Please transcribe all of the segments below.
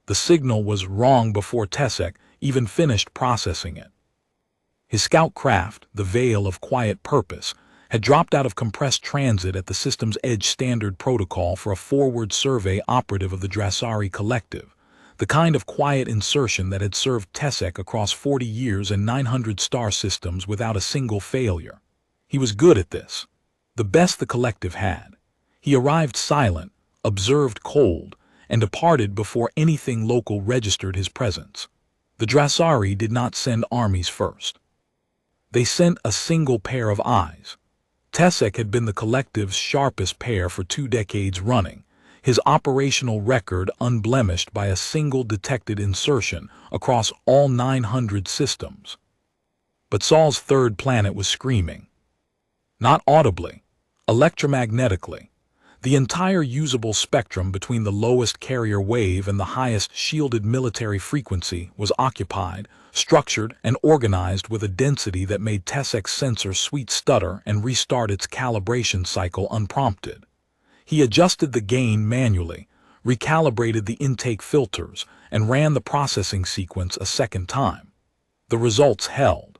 The signal was wrong before Tesek even finished processing it. His scout craft, the Veil of Quiet Purpose, had dropped out of compressed transit at the system's edge standard protocol for a forward survey operative of the Drasari Collective, the kind of quiet insertion that had served Tesek across 40 years and 900 star systems without a single failure. He was good at this, the best the Collective had. He arrived silent, observed cold, and departed before anything local registered his presence. The Drasari did not send armies first. They sent a single pair of eyes. Tesek had been the Collective's sharpest pair for 2 decades running, his operational record unblemished by a single detected insertion across all 900 systems. But Saul's third planet was screaming. Not audibly, electromagnetically. The entire usable spectrum between the lowest carrier wave and the highest shielded military frequency was occupied, structured, and organized with a density that made Tesek's sensor sweet stutter and restart its calibration cycle unprompted. He adjusted the gain manually, recalibrated the intake filters, and ran the processing sequence a second time. The results held.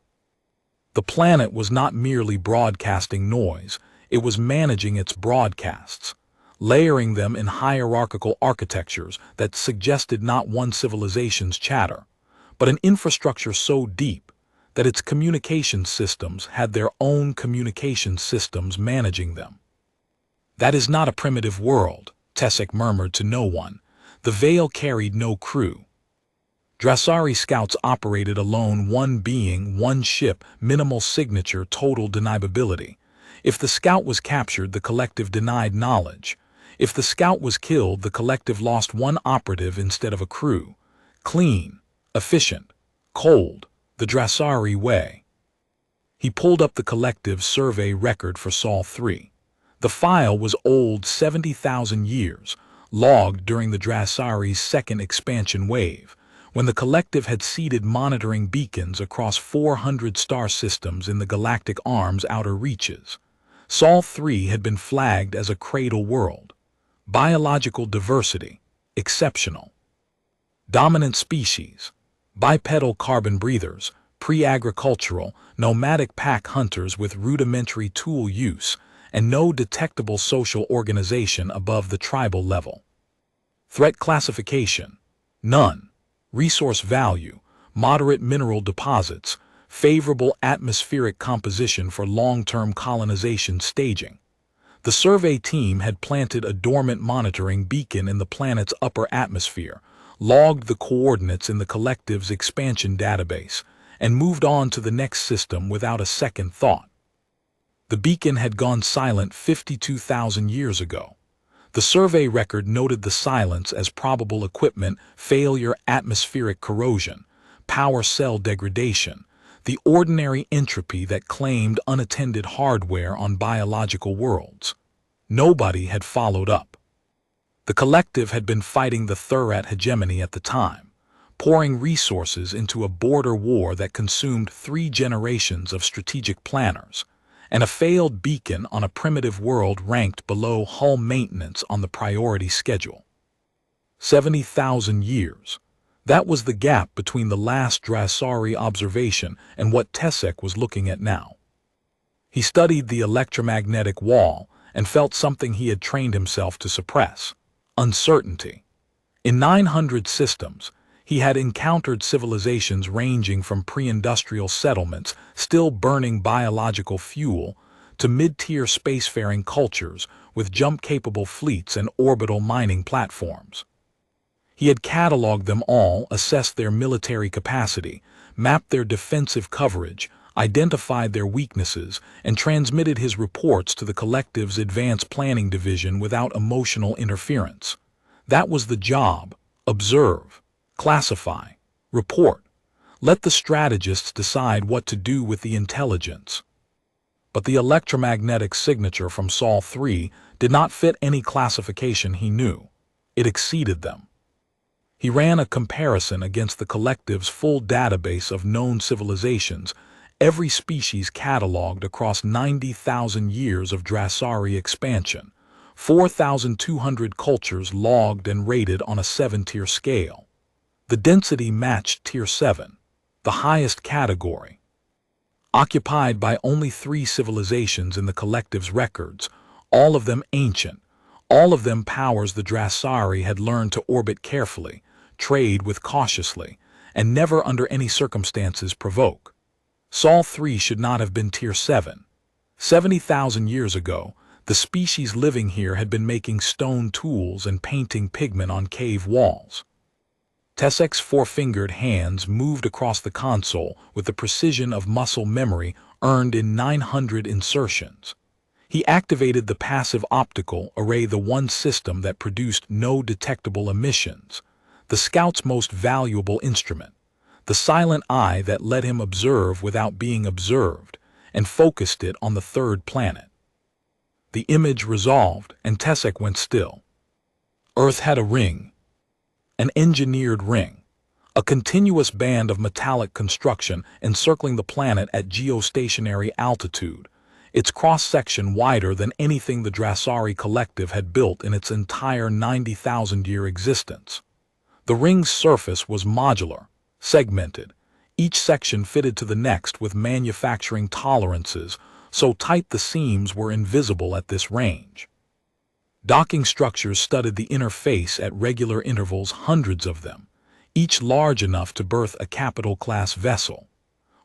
The planet was not merely broadcasting noise, it was managing its broadcasts, layering them in hierarchical architectures that suggested not one civilization's chatter, but an infrastructure so deep that its communication systems had their own communication systems managing them. "That is not a primitive world," Tesek murmured to no one. The Veil carried no crew. Drasari scouts operated alone, one being, one ship, minimal signature, total deniability. If the scout was captured, the Collective denied knowledge. If the scout was killed, the Collective lost one operative instead of a crew. Clean, efficient, cold, the Drasari way. He pulled up the Collective's survey record for Sol 3. The file was old 70,000 years, logged during the Drasari's second expansion wave, when the Collective had seeded monitoring beacons across 400 star systems in the galactic arm's outer reaches. Sol 3 had been flagged as a cradle world. Biological diversity, exceptional. Dominant species, bipedal carbon breathers, pre-agricultural, nomadic pack hunters with rudimentary tool use, and no detectable social organization above the tribal level. Threat classification, none. Resource value, moderate mineral deposits, favorable atmospheric composition for long-term colonization staging. The survey team had planted a dormant monitoring beacon in the planet's upper atmosphere, logged the coordinates in the Collective's expansion database, and moved on to the next system without a second thought. The beacon had gone silent 52,000 years ago. The survey record noted the silence as probable equipment failure, atmospheric corrosion, power cell degradation, the ordinary entropy that claimed unattended hardware on biological worlds. Nobody had followed up. The Collective had been fighting the Thurat hegemony at the time, pouring resources into a border war that consumed 3 generations of strategic planners, and a failed beacon on a primitive world ranked below hull maintenance on the priority schedule. 70,000 years. That was the gap between the last Drasari observation and what Tesek was looking at now. He studied the electromagnetic wall and felt something he had trained himself to suppress: uncertainty. In 900 systems, he had encountered civilizations ranging from pre-industrial settlements still burning biological fuel to mid-tier spacefaring cultures with jump-capable fleets and orbital mining platforms. He had cataloged them all, assessed their military capacity, mapped their defensive coverage, identified their weaknesses, and transmitted his reports to the Collective's Advanced Planning Division without emotional interference. That was the job: observe, classify, report. Let the strategists decide what to do with the intelligence. But the electromagnetic signature from Sol 3 did not fit any classification he knew. It exceeded them. He ran a comparison against the Collective's full database of known civilizations, every species cataloged across 90,000 years of Drasari expansion, 4,200 cultures logged and rated on a 7-tier scale. The density matched Tier 7, the highest category, occupied by only 3 civilizations in the collective's records, all of them ancient. All of them powers the Drasari had learned to orbit carefully, trade with cautiously, and never under any circumstances provoke. Sol 3 should not have been Tier 7. 70,000 years ago, the species living here had been making stone tools and painting pigment on cave walls. Tessek's four-fingered hands moved across the console with the precision of muscle memory earned in 900 insertions. He activated the passive optical array, the one system that produced no detectable emissions, the scout's most valuable instrument, the silent eye that let him observe without being observed, and focused it on the third planet. The image resolved, and Tessek went still. Earth had a ring, an engineered ring, a continuous band of metallic construction encircling the planet at geostationary altitude, its cross-section wider than anything the Drasari Collective had built in its entire 90,000-year existence. The ring's surface was modular, segmented, each section fitted to the next with manufacturing tolerances so tight the seams were invisible at this range. Docking structures studded the inner face at regular intervals, hundreds of them, each large enough to berth a capital-class vessel.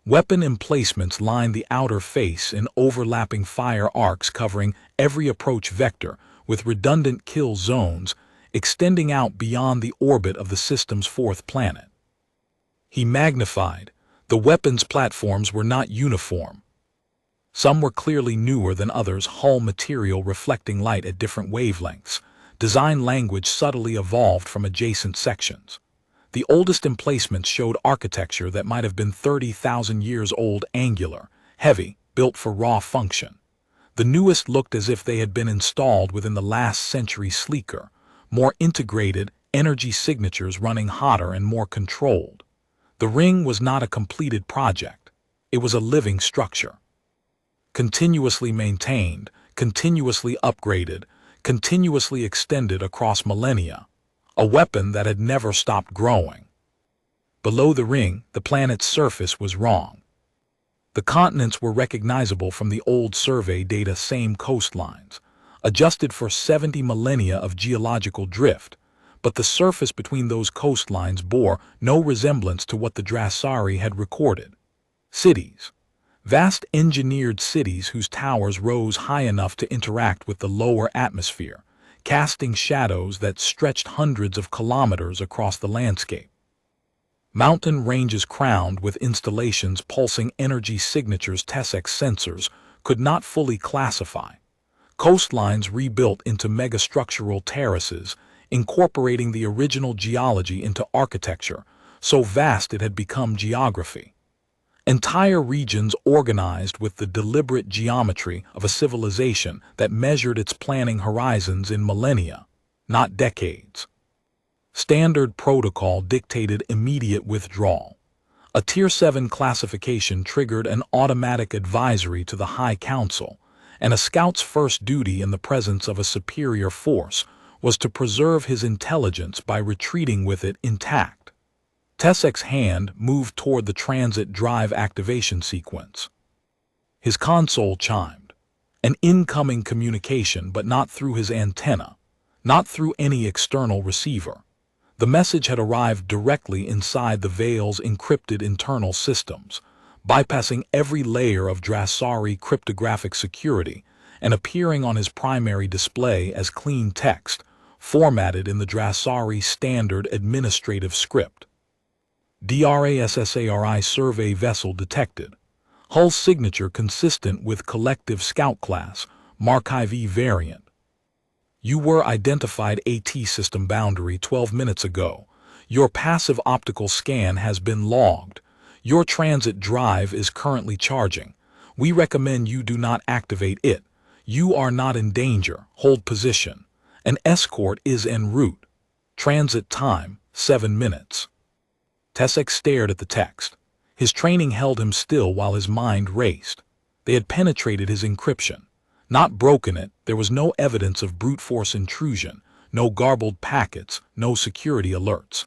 Weapon emplacements lined the outer face in overlapping fire arcs covering every approach vector, with redundant kill zones extending out beyond the orbit of the system's fourth planet. He magnified. The weapons platforms were not uniform. Some were clearly newer than others, hull material reflecting light at different wavelengths. Design language subtly evolved from adjacent sections. The oldest emplacements showed architecture that might have been 30,000 years old, angular, heavy, built for raw function. The newest looked as if they had been installed within the last century, sleeker, more integrated, energy signatures running hotter and more controlled. The ring was not a completed project. It was a living structure. Continuously maintained, continuously upgraded, continuously extended across millennia. A weapon that had never stopped growing. Below the ring, the planet's surface was wrong. The continents were recognizable from the old survey data, same coastlines, adjusted for 70 millennia of geological drift, but the surface between those coastlines bore no resemblance to what the Drasari had recorded. Cities. Vast engineered cities whose towers rose high enough to interact with the lower atmosphere, casting shadows that stretched hundreds of kilometers across the landscape. Mountain ranges crowned with installations pulsing energy signatures Tessek's sensors could not fully classify. Coastlines rebuilt into megastructural terraces, incorporating the original geology into architecture, so vast it had become geography. Entire regions organized with the deliberate geometry of a civilization that measured its planning horizons in millennia, not decades. Standard protocol dictated immediate withdrawal. A Tier 7 classification triggered an automatic advisory to the High Council, and a scout's first duty in the presence of a superior force was to preserve his intelligence by retreating with it intact. Tessek's hand moved toward the transit drive activation sequence. His console chimed. An incoming communication, but not through his antenna, not through any external receiver. The message had arrived directly inside the Veil's encrypted internal systems, bypassing every layer of Drasari cryptographic security and appearing on his primary display as clean text, formatted in the Drasari standard administrative script. DRASSARI survey vessel detected. Hull signature consistent with collective scout class, Mark IV variant. You were identified AT system boundary 12 minutes ago. Your passive optical scan has been logged. Your transit drive is currently charging. We recommend you do not activate it. You are not in danger. Hold position. An escort is en route. Transit time, 7 minutes. Tessek stared at the text. His training held him still while his mind raced. They had penetrated his encryption, not broken it. There was no evidence of brute force intrusion, no garbled packets, no security alerts.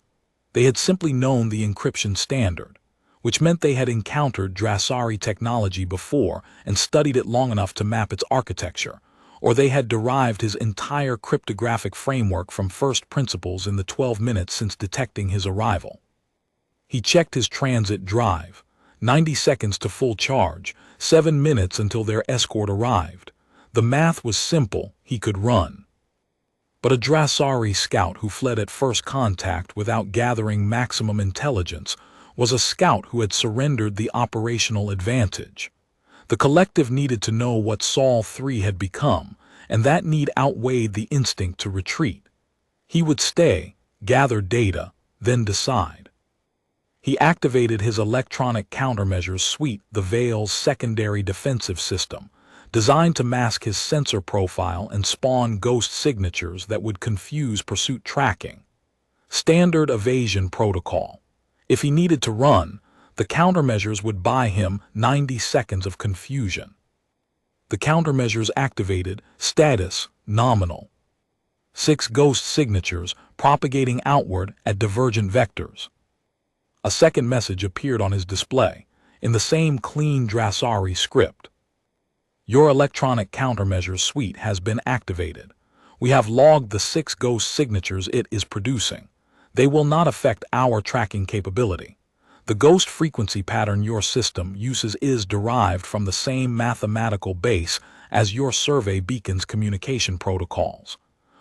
They had simply known the encryption standard, which meant they had encountered Drasari technology before and studied it long enough to map its architecture, or they had derived his entire cryptographic framework from first principles in the 12 minutes since detecting his arrival. He checked his transit drive. 90 seconds to full charge, 7 minutes until their escort arrived. The math was simple, he could run. But a Drasari scout who fled at first contact without gathering maximum intelligence was a scout who had surrendered the operational advantage. The collective needed to know what Sol 3 had become, and that need outweighed the instinct to retreat. He would stay, gather data, then decide. He activated his electronic countermeasures suite, the Veil's secondary defensive system, designed to mask his sensor profile and spawn ghost signatures that would confuse pursuit tracking. Standard evasion protocol. If he needed to run, the countermeasures would buy him 90 seconds of confusion. The countermeasures activated, status, nominal. 6 ghost signatures propagating outward at divergent vectors. A second message appeared on his display, in the same clean Drasari script. Your electronic countermeasure suite has been activated. We have logged the 6 ghost signatures it is producing. They will not affect our tracking capability. The ghost frequency pattern your system uses is derived from the same mathematical base as your survey beacon's communication protocols.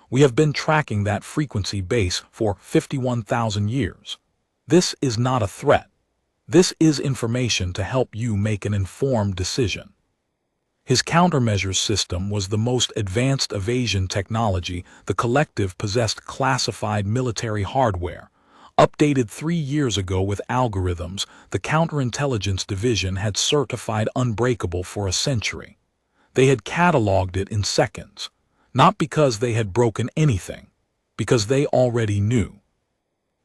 We have been tracking that frequency base for 51,000 years. This is not a threat. This is information to help you make an informed decision. His countermeasures system was the most advanced evasion technology. The collective possessed classified military hardware. Updated 3 years ago with algorithms, the counterintelligence division had certified unbreakable for a century. They had cataloged it in seconds, not because they had broken anything, because they already knew.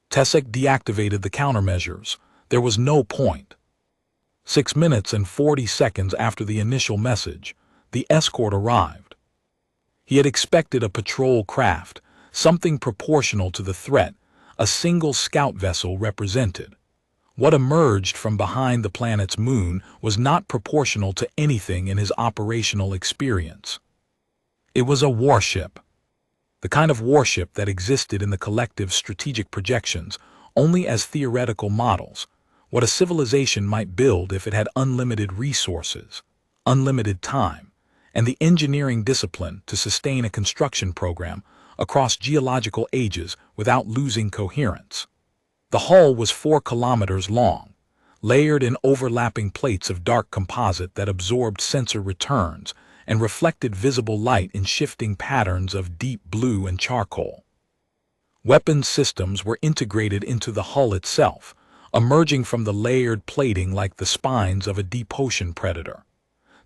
Tesek deactivated the countermeasures. There was no point. 6 minutes and 40 seconds after the initial message, the escort arrived. He had expected a patrol craft, something proportional to the threat, a single scout vessel represented. What emerged from behind the planet's moon was not proportional to anything in his operational experience. It was a warship. The kind of warship that existed in the collective's strategic projections only as theoretical models, what a civilization might build if it had unlimited resources, unlimited time, and the engineering discipline to sustain a construction program across geological ages without losing coherence. The hull was 4 kilometers long, layered in overlapping plates of dark composite that absorbed sensor returns and reflected visible light in shifting patterns of deep blue and charcoal. Weapons systems were integrated into the hull itself, emerging from the layered plating like the spines of a deep ocean predator.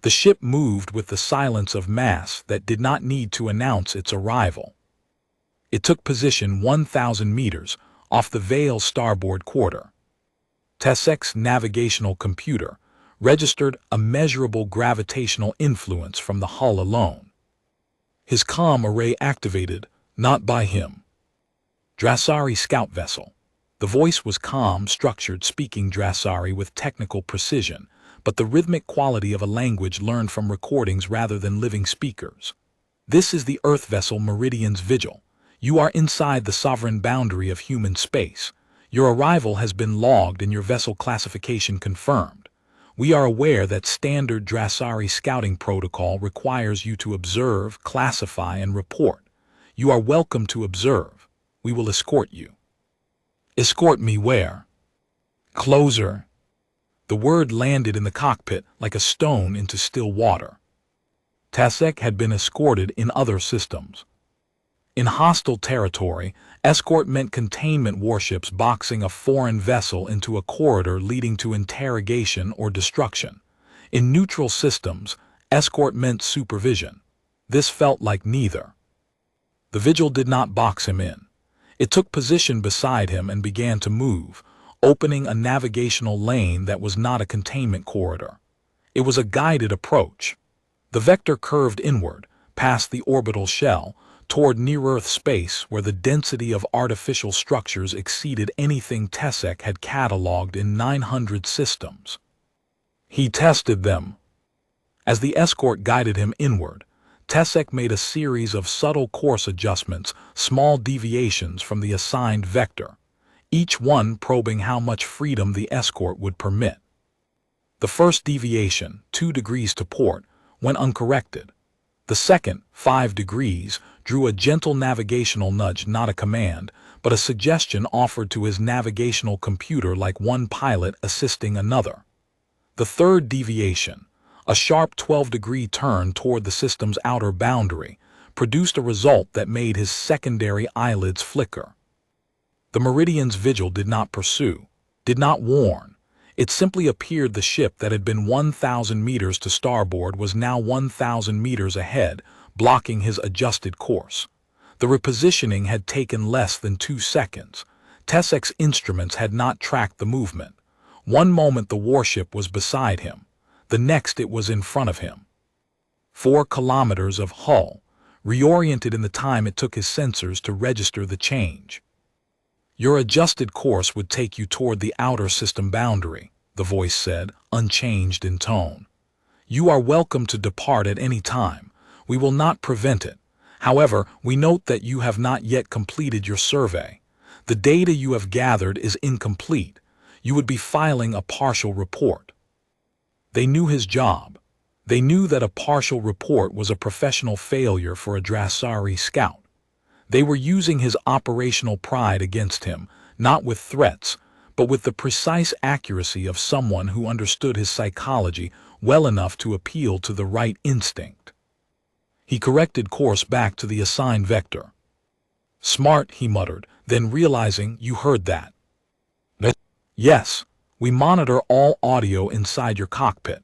The ship moved with the silence of mass that did not need to announce its arrival. It took position 1,000 meters off the Veil's starboard quarter. Tesek's navigational computer registered a measurable gravitational influence from the hull alone. His comm array activated, not by him. Drasari scout vessel. The voice was calm, structured, speaking Drasari with technical precision, but the rhythmic quality of a language learned from recordings rather than living speakers. This is the Earth vessel Meridian's Vigil. You are inside the sovereign boundary of human space. Your arrival has been logged and your vessel classification confirmed. We are aware that standard Drasari scouting protocol requires you to observe, classify, and report. You are welcome to observe. We will escort you. Escort me where? Closer. The word landed in the cockpit like a stone into still water. Tesek had been escorted in other systems. In hostile territory, escort meant containment warships boxing a foreign vessel into a corridor leading to interrogation or destruction. In neutral systems, escort meant supervision. This felt like neither. The Vigil did not box him in. It took position beside him and began to move, opening a navigational lane that was not a containment corridor. It was a guided approach. The vector curved inward, past the orbital shell, toward near-Earth space where the density of artificial structures exceeded anything Tesek had cataloged in 900 systems. He tested them. As the escort guided him inward, Tesek made a series of subtle course adjustments, small deviations from the assigned vector, each one probing how much freedom the escort would permit. The first deviation, 2 degrees to port, went uncorrected. The second, 5 degrees, drew a gentle navigational nudge, not a command, but a suggestion offered to his navigational computer like one pilot assisting another. The third deviation, a sharp 12-degree turn toward the system's outer boundary, produced a result that made his secondary eyelids flicker. The Meridian's vigil did not pursue, did not warn. It simply appeared the ship that had been 1,000 meters to starboard was now 1,000 meters ahead, blocking his adjusted course. The repositioning had taken less than 2 seconds. Tesek's instruments had not tracked the movement. One moment the warship was beside him, the next it was in front of him. 4 kilometers of hull, reoriented in the time it took his sensors to register the change. Your adjusted course would take you toward the outer system boundary, the voice said, unchanged in tone. You are welcome to depart at any time. We will not prevent it. However, we note that you have not yet completed your survey. The data you have gathered is incomplete. You would be filing a partial report. They knew his job. They knew that a partial report was a professional failure for a Drasari scout. They were using his operational pride against him, not with threats, but with the precise accuracy of someone who understood his psychology well enough to appeal to the right instinct. He corrected course back to the assigned vector. Smart, he muttered, then realizing you heard that. Yes, we monitor all audio inside your cockpit.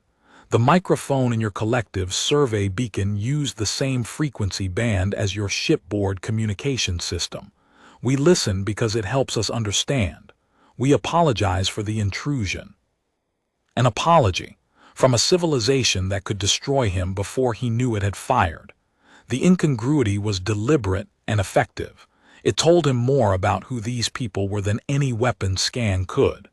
The microphone in your collective survey beacon used the same frequency band as your shipboard communication system. We listen because it helps us understand. We apologize for the intrusion. An apology from a civilization that could destroy him before he knew it had fired. The incongruity was deliberate and effective. It told him more about who these people were than any weapon scan could.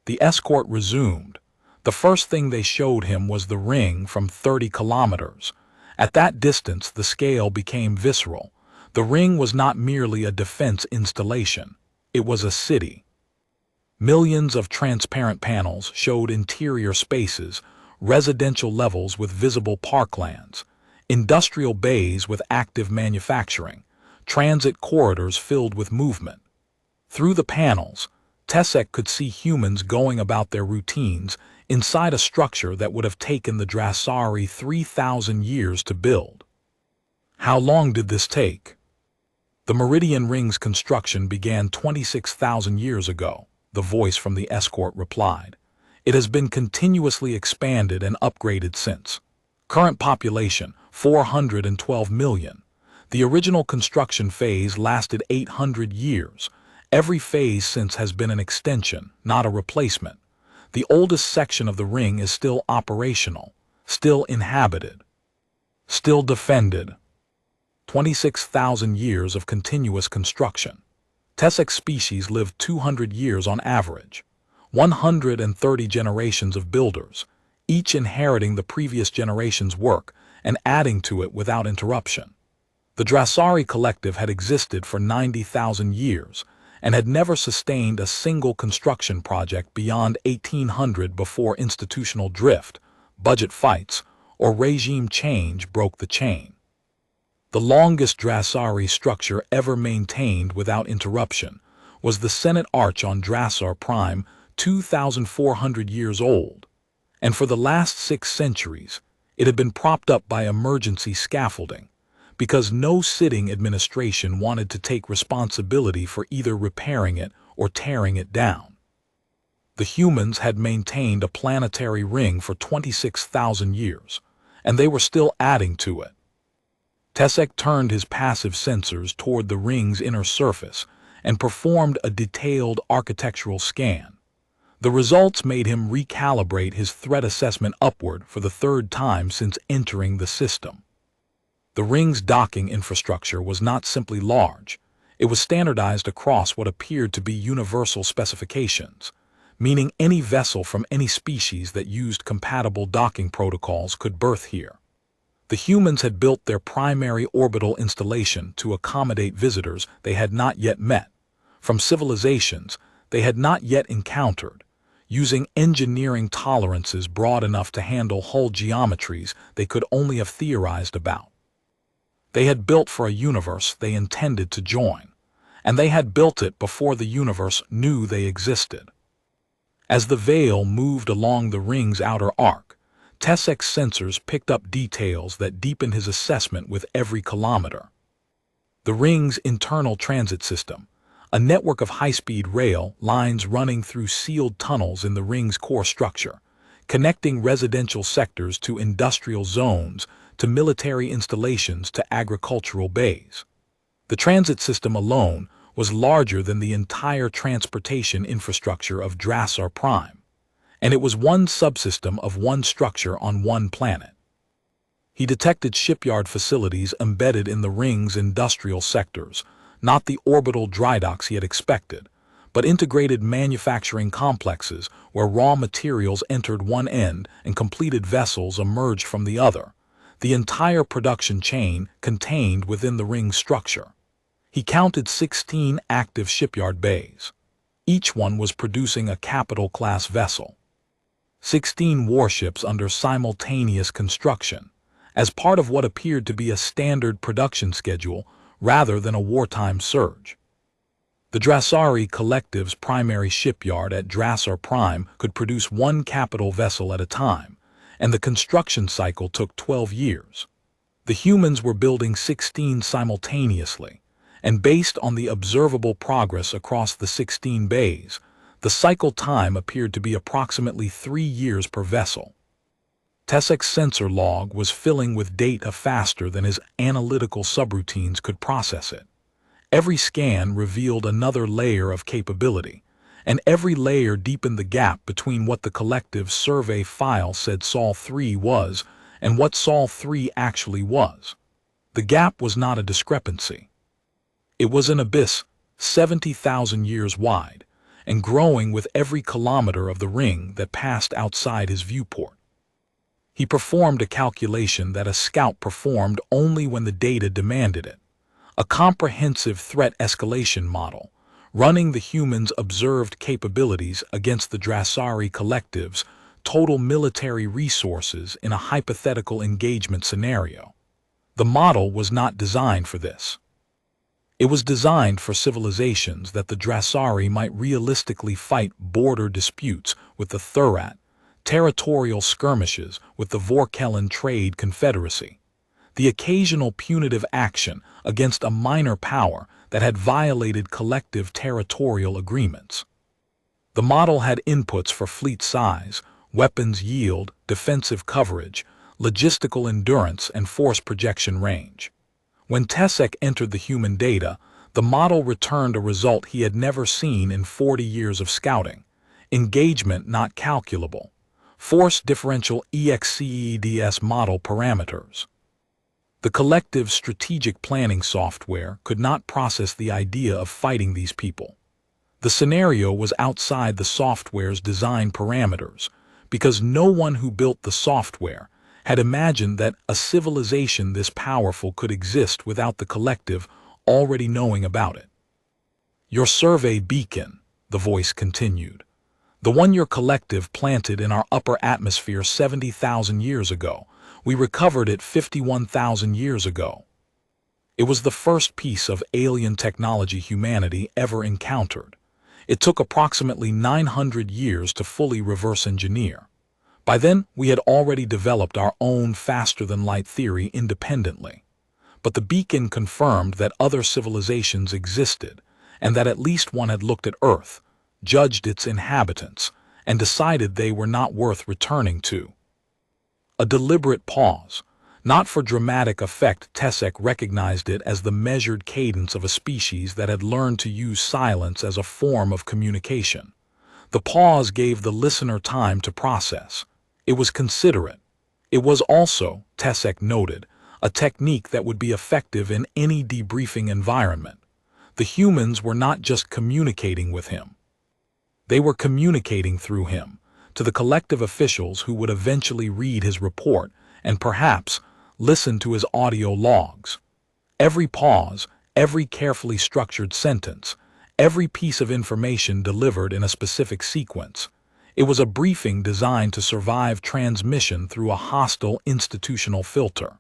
The escort resumed. The first thing they showed him was the ring from 30 kilometers. At that distance, the scale became visceral. The ring was not merely a defense installation. It was a city. Millions of transparent panels showed interior spaces, residential levels with visible parklands, industrial bays with active manufacturing, transit corridors filled with movement. Through the panels, Tesek could see humans going about their routines inside a structure that would have taken the Drasari 3,000 years to build. How long did this take? The Meridian Ring's construction began 26,000 years ago, the voice from the escort replied. It has been continuously expanded and upgraded since. Current population, 412 million. The original construction phase lasted 800 years. Every phase since has been an extension, not a replacement. The oldest section of the ring is still operational, still inhabited, still defended. 26,000 years of continuous construction. Tesek's species lived 200 years on average. 130 generations of builders, each inheriting the previous generation's work and adding to it without interruption. The Drasari collective had existed for 90,000 years, and had never sustained a single construction project beyond 1800 before institutional drift, budget fights, or regime change broke the chain. The longest Drasari structure ever maintained without interruption was the Senate Arch on Drasar Prime, 2,400 years old, and for the last 6 centuries it had been propped up by emergency scaffolding, because no sitting administration wanted to take responsibility for either repairing it or tearing it down. The humans had maintained a planetary ring for 26,000 years, and they were still adding to it. Tesek turned his passive sensors toward the ring's inner surface and performed a detailed architectural scan. The results made him recalibrate his threat assessment upward for the 3rd time since entering the system. The ring's docking infrastructure was not simply large, it was standardized across what appeared to be universal specifications, meaning any vessel from any species that used compatible docking protocols could berth here. The humans had built their primary orbital installation to accommodate visitors they had not yet met, from civilizations they had not yet encountered, using engineering tolerances broad enough to handle hull geometries they could only have theorized about. They had built for a universe they intended to join, and they had built it before the universe knew they existed. As the veil moved along the ring's outer arc, Tessek's sensors picked up details that deepened his assessment with every kilometer. The ring's internal transit system, a network of high-speed rail lines running through sealed tunnels in the ring's core structure, connecting residential sectors to industrial zones, to military installations to agricultural bays. The transit system alone was larger than the entire transportation infrastructure of Drassar Prime, and it was one subsystem of one structure on one planet. He detected shipyard facilities embedded in the ring's industrial sectors, not the orbital drydocks he had expected, but integrated manufacturing complexes where raw materials entered one end and completed vessels emerged from the other, the entire production chain contained within the ring's structure. He counted 16 active shipyard bays. Each one was producing a capital-class vessel. 16 warships under simultaneous construction, as part of what appeared to be a standard production schedule rather than a wartime surge. The Drassari Collective's primary shipyard at Drassar Prime could produce one capital vessel at a time, and the construction cycle took 12 years. The humans were building 16 simultaneously, and based on the observable progress across the 16 bays, the cycle time appeared to be approximately 3 years per vessel. Tessek's sensor log was filling with data faster than his analytical subroutines could process it. Every scan revealed another layer of capability, and every layer deepened the gap between what the collective survey file said Sol 3 was and what Sol 3 actually was. The gap was not a discrepancy. It was an abyss 70,000 years wide, and growing with every kilometer of the ring that passed outside his viewport. He performed a calculation that a scout performed only when the data demanded it, a comprehensive threat escalation model, running the humans' observed capabilities against the Drassari Collective's total military resources in a hypothetical engagement scenario. The model was not designed for this. It was designed for civilizations that the Drassari might realistically fight border disputes with the Thurat, territorial skirmishes with the Vorkellen Trade Confederacy, the occasional punitive action against a minor power that had violated collective territorial agreements. The model had inputs for fleet size, weapons yield, defensive coverage, logistical endurance, and force projection range. When Tessek entered the human data, the model returned a result he had never seen in 40 years of scouting: engagement not calculable, force differential EXCEDS model parameters. The collective strategic planning software could not process the idea of fighting these people. The scenario was outside the software's design parameters, because no one who built the software had imagined that a civilization this powerful could exist without the collective already knowing about it. Your survey beacon, the voice continued, the one your collective planted in our upper atmosphere 70,000 years ago, we recovered it 51,000 years ago. It was the first piece of alien technology humanity ever encountered. It took approximately 900 years to fully reverse engineer. By then, we had already developed our own faster-than-light theory independently. But the beacon confirmed that other civilizations existed, and that at least one had looked at Earth, judged its inhabitants, and decided they were not worth returning to. A deliberate pause. Not for dramatic effect, Tessek recognized it as the measured cadence of a species that had learned to use silence as a form of communication. The pause gave the listener time to process. It was considerate. It was also, Tessek noted, a technique that would be effective in any debriefing environment. The humans were not just communicating with him. They were communicating through him to the collective officials who would eventually read his report and perhaps listen to his audio logs. Every pause, every carefully structured sentence, every piece of information delivered in a specific sequence. It was a briefing designed to survive transmission through a hostile institutional filter.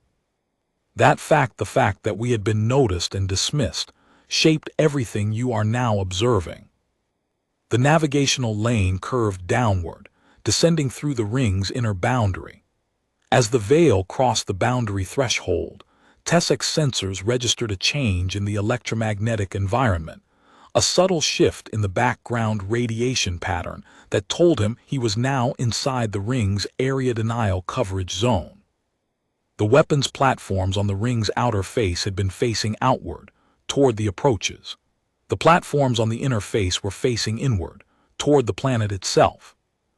The fact that we had been noticed and dismissed, shaped everything you are now observing. The navigational lane curved downward, descending through the ring's inner boundary. As the veil crossed the boundary threshold, Tessek's sensors registered a change in the electromagnetic environment, a subtle shift in the background radiation pattern that told him he was now inside the ring's area denial coverage zone. The weapons platforms on the ring's outer face had been facing outward, toward the approaches. The platforms on the inner face were facing inward, toward the planet itself.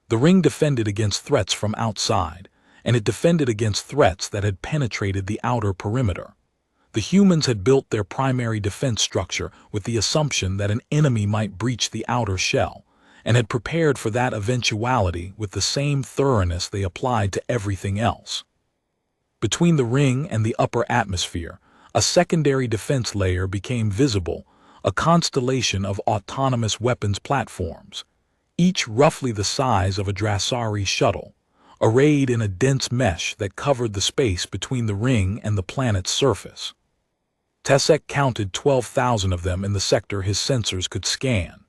The ring defended against threats from outside, and it defended against threats that had penetrated the outer perimeter. The humans had built their primary defense structure with the assumption that an enemy might breach the outer shell, and had prepared for that eventuality with the same thoroughness they applied to everything else. Between the ring and the upper atmosphere, a secondary defense layer became visible, a constellation of autonomous weapons platforms, each roughly the size of a Drasari shuttle, arrayed in a dense mesh that covered the space between the ring and the planet's surface. Tessek counted 12,000 of them in the sector his sensors could scan.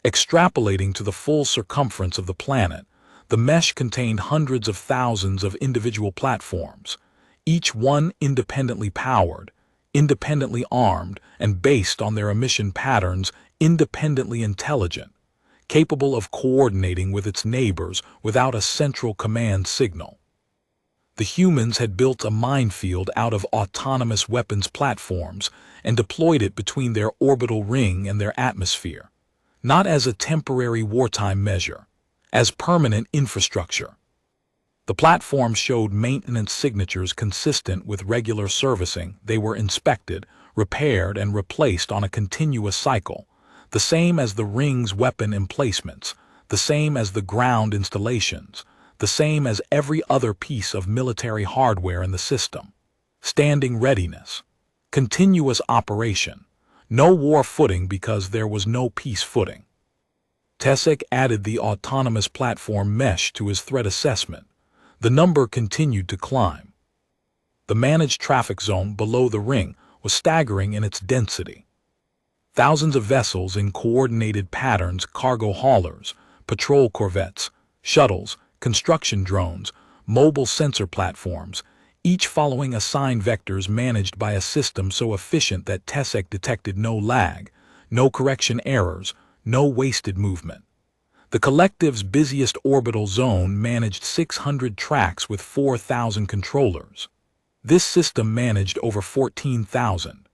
Extrapolating to the full circumference of the planet, the mesh contained hundreds of thousands of individual platforms, each one independently powered, independently armed, and based on their emission patterns, independently intelligent, capable of coordinating with its neighbors without a central command signal. The humans had built a minefield out of autonomous weapons platforms and deployed it between their orbital ring and their atmosphere, not as a temporary wartime measure, as permanent infrastructure. The platforms showed maintenance signatures consistent with regular servicing. They were inspected, repaired, and replaced on a continuous cycle, the same as the ring's weapon emplacements, the same as the ground installations, the same as every other piece of military hardware in the system. Standing readiness, continuous operation, no war footing because there was no peace footing. Tessek added the autonomous platform mesh to his threat assessment. The number continued to climb. The managed traffic zone below the ring was staggering in its density. Thousands of vessels in coordinated patterns, cargo haulers, patrol corvettes, shuttles, construction drones, mobile sensor platforms, each following assigned vectors managed by a system so efficient that Tessek detected no lag, no correction errors, no wasted movement. The collective's busiest orbital zone managed 600 tracks with 4,000 controllers. This system managed over 14,000.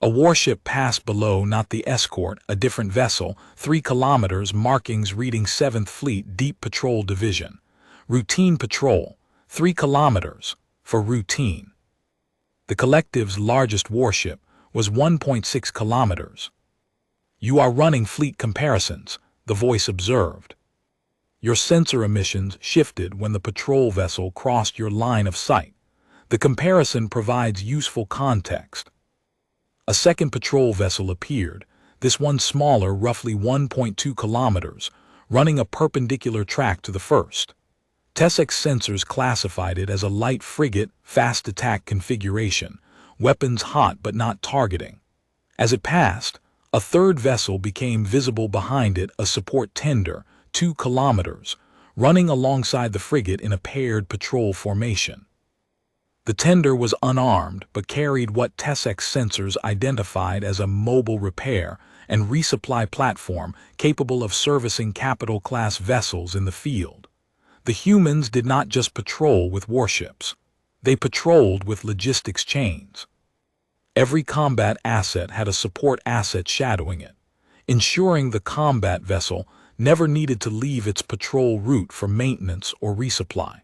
A warship passed below, not the escort, a different vessel, 3 kilometers, markings reading 7th Fleet Deep Patrol Division. Routine patrol, 3 kilometers, for routine. The collective's largest warship was 1.6 kilometers. You are running fleet comparisons, the voice observed. Your sensor emissions shifted when the patrol vessel crossed your line of sight. The comparison provides useful context. A second patrol vessel appeared, this one smaller, roughly 1.2 kilometers, running a perpendicular track to the first. Tessek's sensors classified it as a light frigate, fast attack configuration, weapons hot but not targeting. As it passed, a third vessel became visible behind it, a support tender, 2 kilometers, running alongside the frigate in a paired patrol formation. The tender was unarmed but carried what Tessek's sensors identified as a mobile repair and resupply platform capable of servicing capital-class vessels in the field. The humans did not just patrol with warships. They patrolled with logistics chains. Every combat asset had a support asset shadowing it, ensuring the combat vessel never needed to leave its patrol route for maintenance or resupply.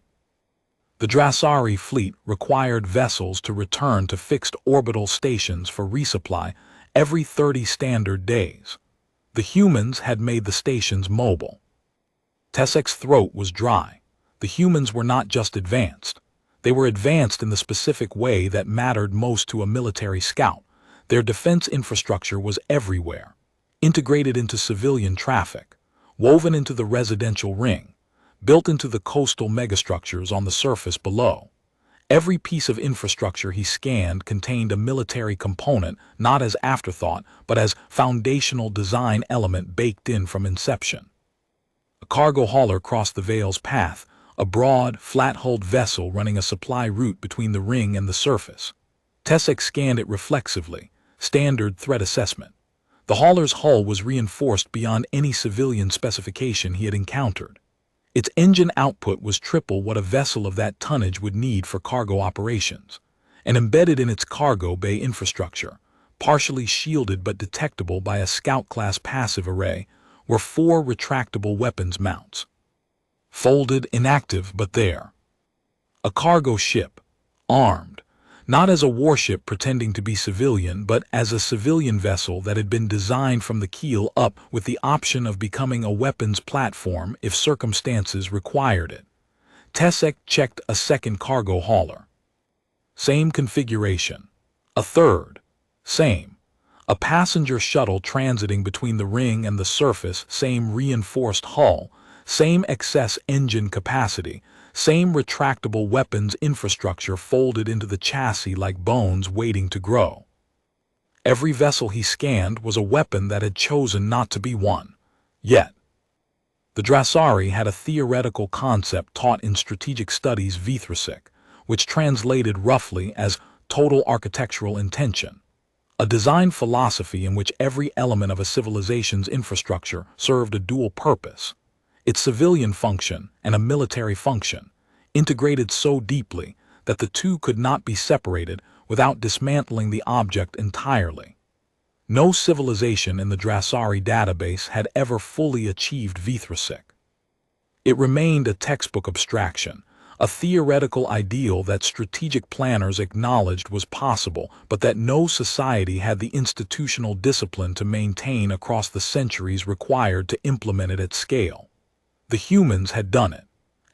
The Drasari fleet required vessels to return to fixed orbital stations for resupply every 30 standard days. The humans had made the stations mobile. Tessek's throat was dry. The humans were not just advanced. They were advanced in the specific way that mattered most to a military scout. Their defense infrastructure was everywhere, integrated into civilian traffic, woven into the residential ring, built into the coastal megastructures on the surface below. Every piece of infrastructure he scanned contained a military component, not as afterthought, but as foundational design element baked in from inception. A cargo hauler crossed the Vale's path, a broad, flat-hulled vessel running a supply route between the ring and the surface. Tessek scanned it reflexively, standard threat assessment. The hauler's hull was reinforced beyond any civilian specification he had encountered. Its engine output was triple what a vessel of that tonnage would need for cargo operations, and embedded in its cargo bay infrastructure, partially shielded but detectable by a Scout-class passive array, were 4 retractable weapons mounts. Folded, inactive, but there. A cargo ship, armed, not as a warship pretending to be civilian, but as a civilian vessel that had been designed from the keel up with the option of becoming a weapons platform if circumstances required it. Tessek checked a second cargo hauler. Same configuration. A third. Same. A passenger shuttle transiting between the ring and the surface, same reinforced hull, same excess engine capacity, same retractable weapons infrastructure folded into the chassis like bones waiting to grow. Every vessel he scanned was a weapon that had chosen not to be one. Yet. The Drasari had a theoretical concept taught in strategic studies Vithrasik, which translated roughly as total architectural intention. A design philosophy in which every element of a civilization's infrastructure served a dual purpose. Its civilian function and a military function, integrated so deeply that the two could not be separated without dismantling the object entirely. No civilization in the Drasari database had ever fully achieved Vithrasik. It remained a textbook abstraction, a theoretical ideal that strategic planners acknowledged was possible, but that no society had the institutional discipline to maintain across the centuries required to implement it at scale. The humans had done it,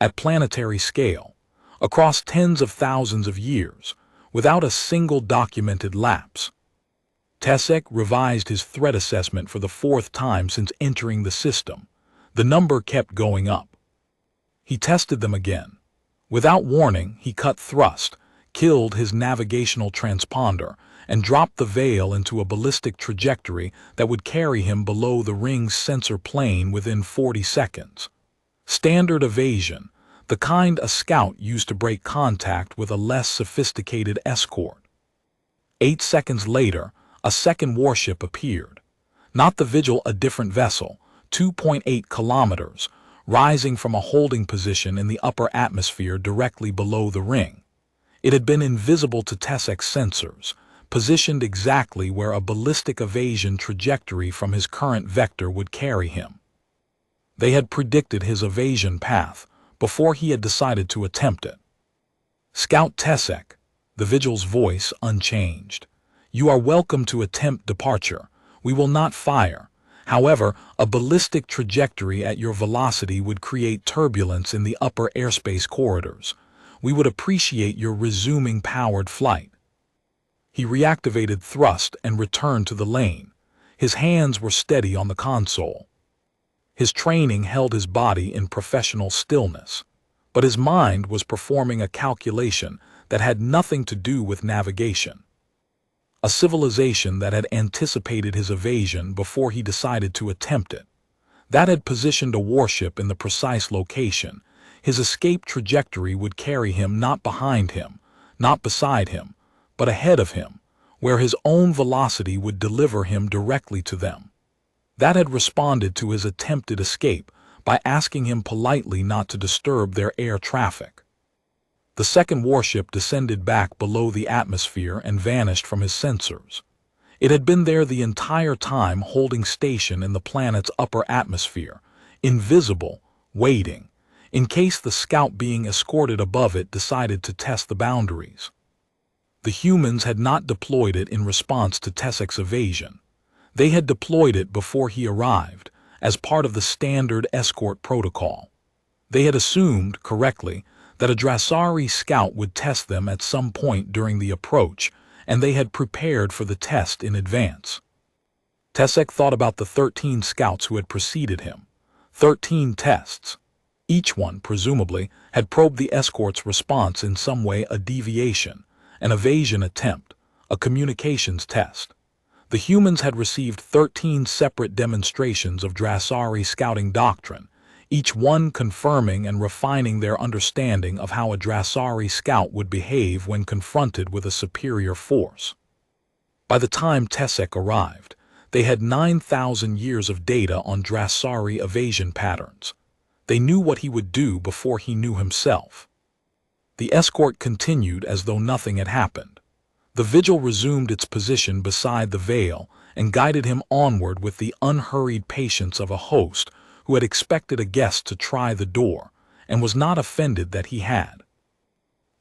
at planetary scale, across tens of thousands of years, without a single documented lapse. Tessek revised his threat assessment for the 4th time since entering the system. The number kept going up. He tested them again. Without warning, he cut thrust, killed his navigational transponder, and dropped the Vale into a ballistic trajectory that would carry him below the ring's sensor plane within 40 seconds. Standard evasion, the kind a scout used to break contact with a less sophisticated escort. 8 seconds later, a second warship appeared. Not the Vigil, a different vessel, 2.8 kilometers, rising from a holding position in the upper atmosphere directly below the ring. It had been invisible to Tessek's sensors, positioned exactly where a ballistic evasion trajectory from his current vector would carry him. They had predicted his evasion path before he had decided to attempt it. Scout Tessek, the Vigil's voice unchanged. You are welcome to attempt departure. We will not fire. However, a ballistic trajectory at your velocity would create turbulence in the upper airspace corridors. We would appreciate your resuming powered flight. He reactivated thrust and returned to the lane. His hands were steady on the console. His training held his body in professional stillness, but his mind was performing a calculation that had nothing to do with navigation. A civilization that had anticipated his evasion before he decided to attempt it. That had positioned a warship in the precise location. His escape trajectory would carry him not behind him, not beside him, but ahead of him, where his own velocity would deliver him directly to them. That had responded to his attempted escape by asking him politely not to disturb their air traffic. The second warship descended back below the atmosphere and vanished from his sensors. It had been there the entire time, holding station in the planet's upper atmosphere, invisible, waiting. in case the scout being escorted above it decided to test the boundaries. The humans had not deployed it in response to Tessek's evasion. They had deployed it before he arrived, as part of the standard escort protocol. They had assumed, correctly, that a Drasari scout would test them at some point during the approach, and they had prepared for the test in advance. Tessek thought about the 13 scouts who had preceded him. 13 tests. Each one, presumably, had probed the escort's response in some way: a deviation, an evasion attempt, a communications test. The humans had received 13 separate demonstrations of Drasari scouting doctrine, each one confirming and refining their understanding of how a Drasari scout would behave when confronted with a superior force. By the time Tessek arrived, they had 9,000 years of data on Drasari evasion patterns. They knew what he would do before he knew himself. The escort continued as though nothing had happened. The vigil resumed its position beside the veil and guided him onward with the unhurried patience of a host who had expected a guest to try the door and was not offended that he had.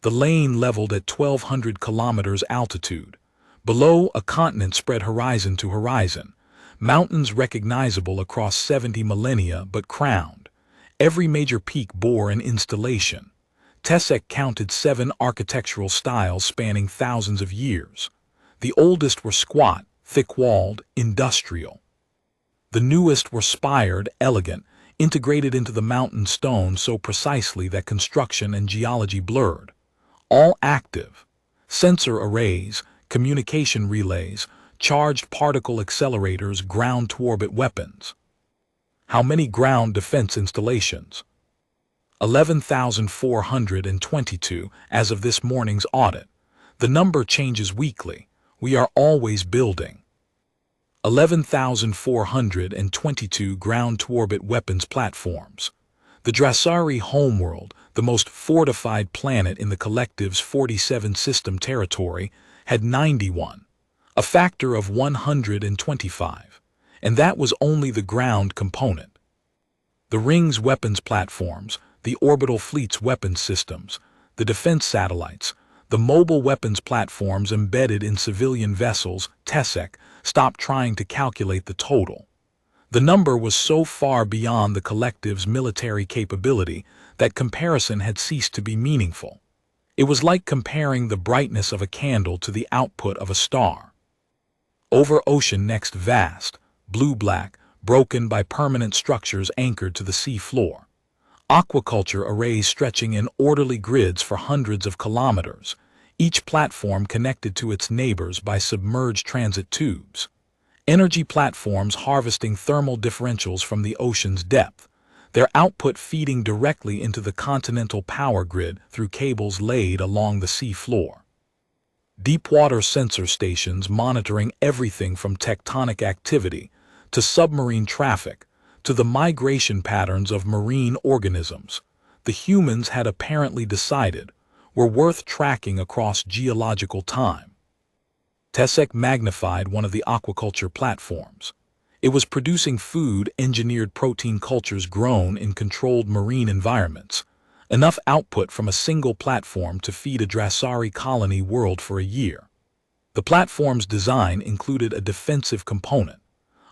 The lane leveled at 1,200 kilometers altitude. Below, a continent spread horizon to horizon, mountains recognizable across 70 millennia but crowned. Every major peak bore an installation. Tessek counted 7 architectural styles spanning thousands of years. The oldest were squat, thick-walled, industrial. The newest were spired, elegant, integrated into the mountain stone so precisely that construction and geology blurred. All active. Sensor arrays, communication relays, charged particle accelerators, ground-to-orbit weapons. How many ground defense installations? 11,422 as of this morning's audit. The number changes weekly. We are always building. 11,422 ground-to-orbit weapons platforms. The Drasari homeworld, the most fortified planet in the collective's 47-system territory, had 91, a factor of 125, and that was only the ground component. The Ring's weapons platforms, the orbital fleet's weapons systems, the defense satellites, the mobile weapons platforms embedded in civilian vessels, Tessek stopped trying to calculate the total. The number was so far beyond the collective's military capability that comparison had ceased to be meaningful. It was like comparing the brightness of a candle to the output of a star. Over ocean next vast, blue-black, broken by permanent structures anchored to the sea floor. Aquaculture arrays stretching in orderly grids for hundreds of kilometers, each platform connected to its neighbors by submerged transit tubes. Energy platforms harvesting thermal differentials from the ocean's depth, their output feeding directly into the continental power grid through cables laid along the sea floor. Deepwater sensor stations monitoring everything from tectonic activity to submarine traffic, to the migration patterns of marine organisms, the humans had apparently decided were worth tracking across geological time. Tessek magnified one of the aquaculture platforms. It was producing food-engineered protein cultures grown in controlled marine environments, enough output from a single platform to feed a Drasari colony world for a year. The platform's design included a defensive component,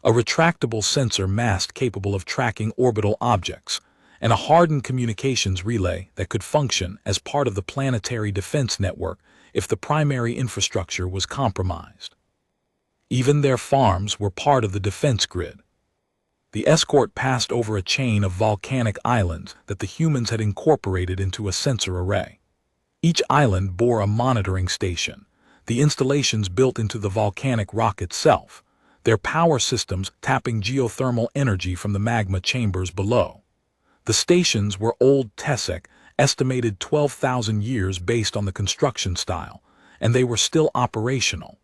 a retractable sensor mast capable of tracking orbital objects, and a hardened communications relay that could function as part of the planetary defense network if the primary infrastructure was compromised. Even their farms were part of the defense grid. The escort passed over a chain of volcanic islands that the humans had incorporated into a sensor array. Each island bore a monitoring station, the installations built into the volcanic rock itself, their power systems tapping geothermal energy from the magma chambers below. The stations were old Tessek, estimated 12,000 years based on the construction style, and they were still operational.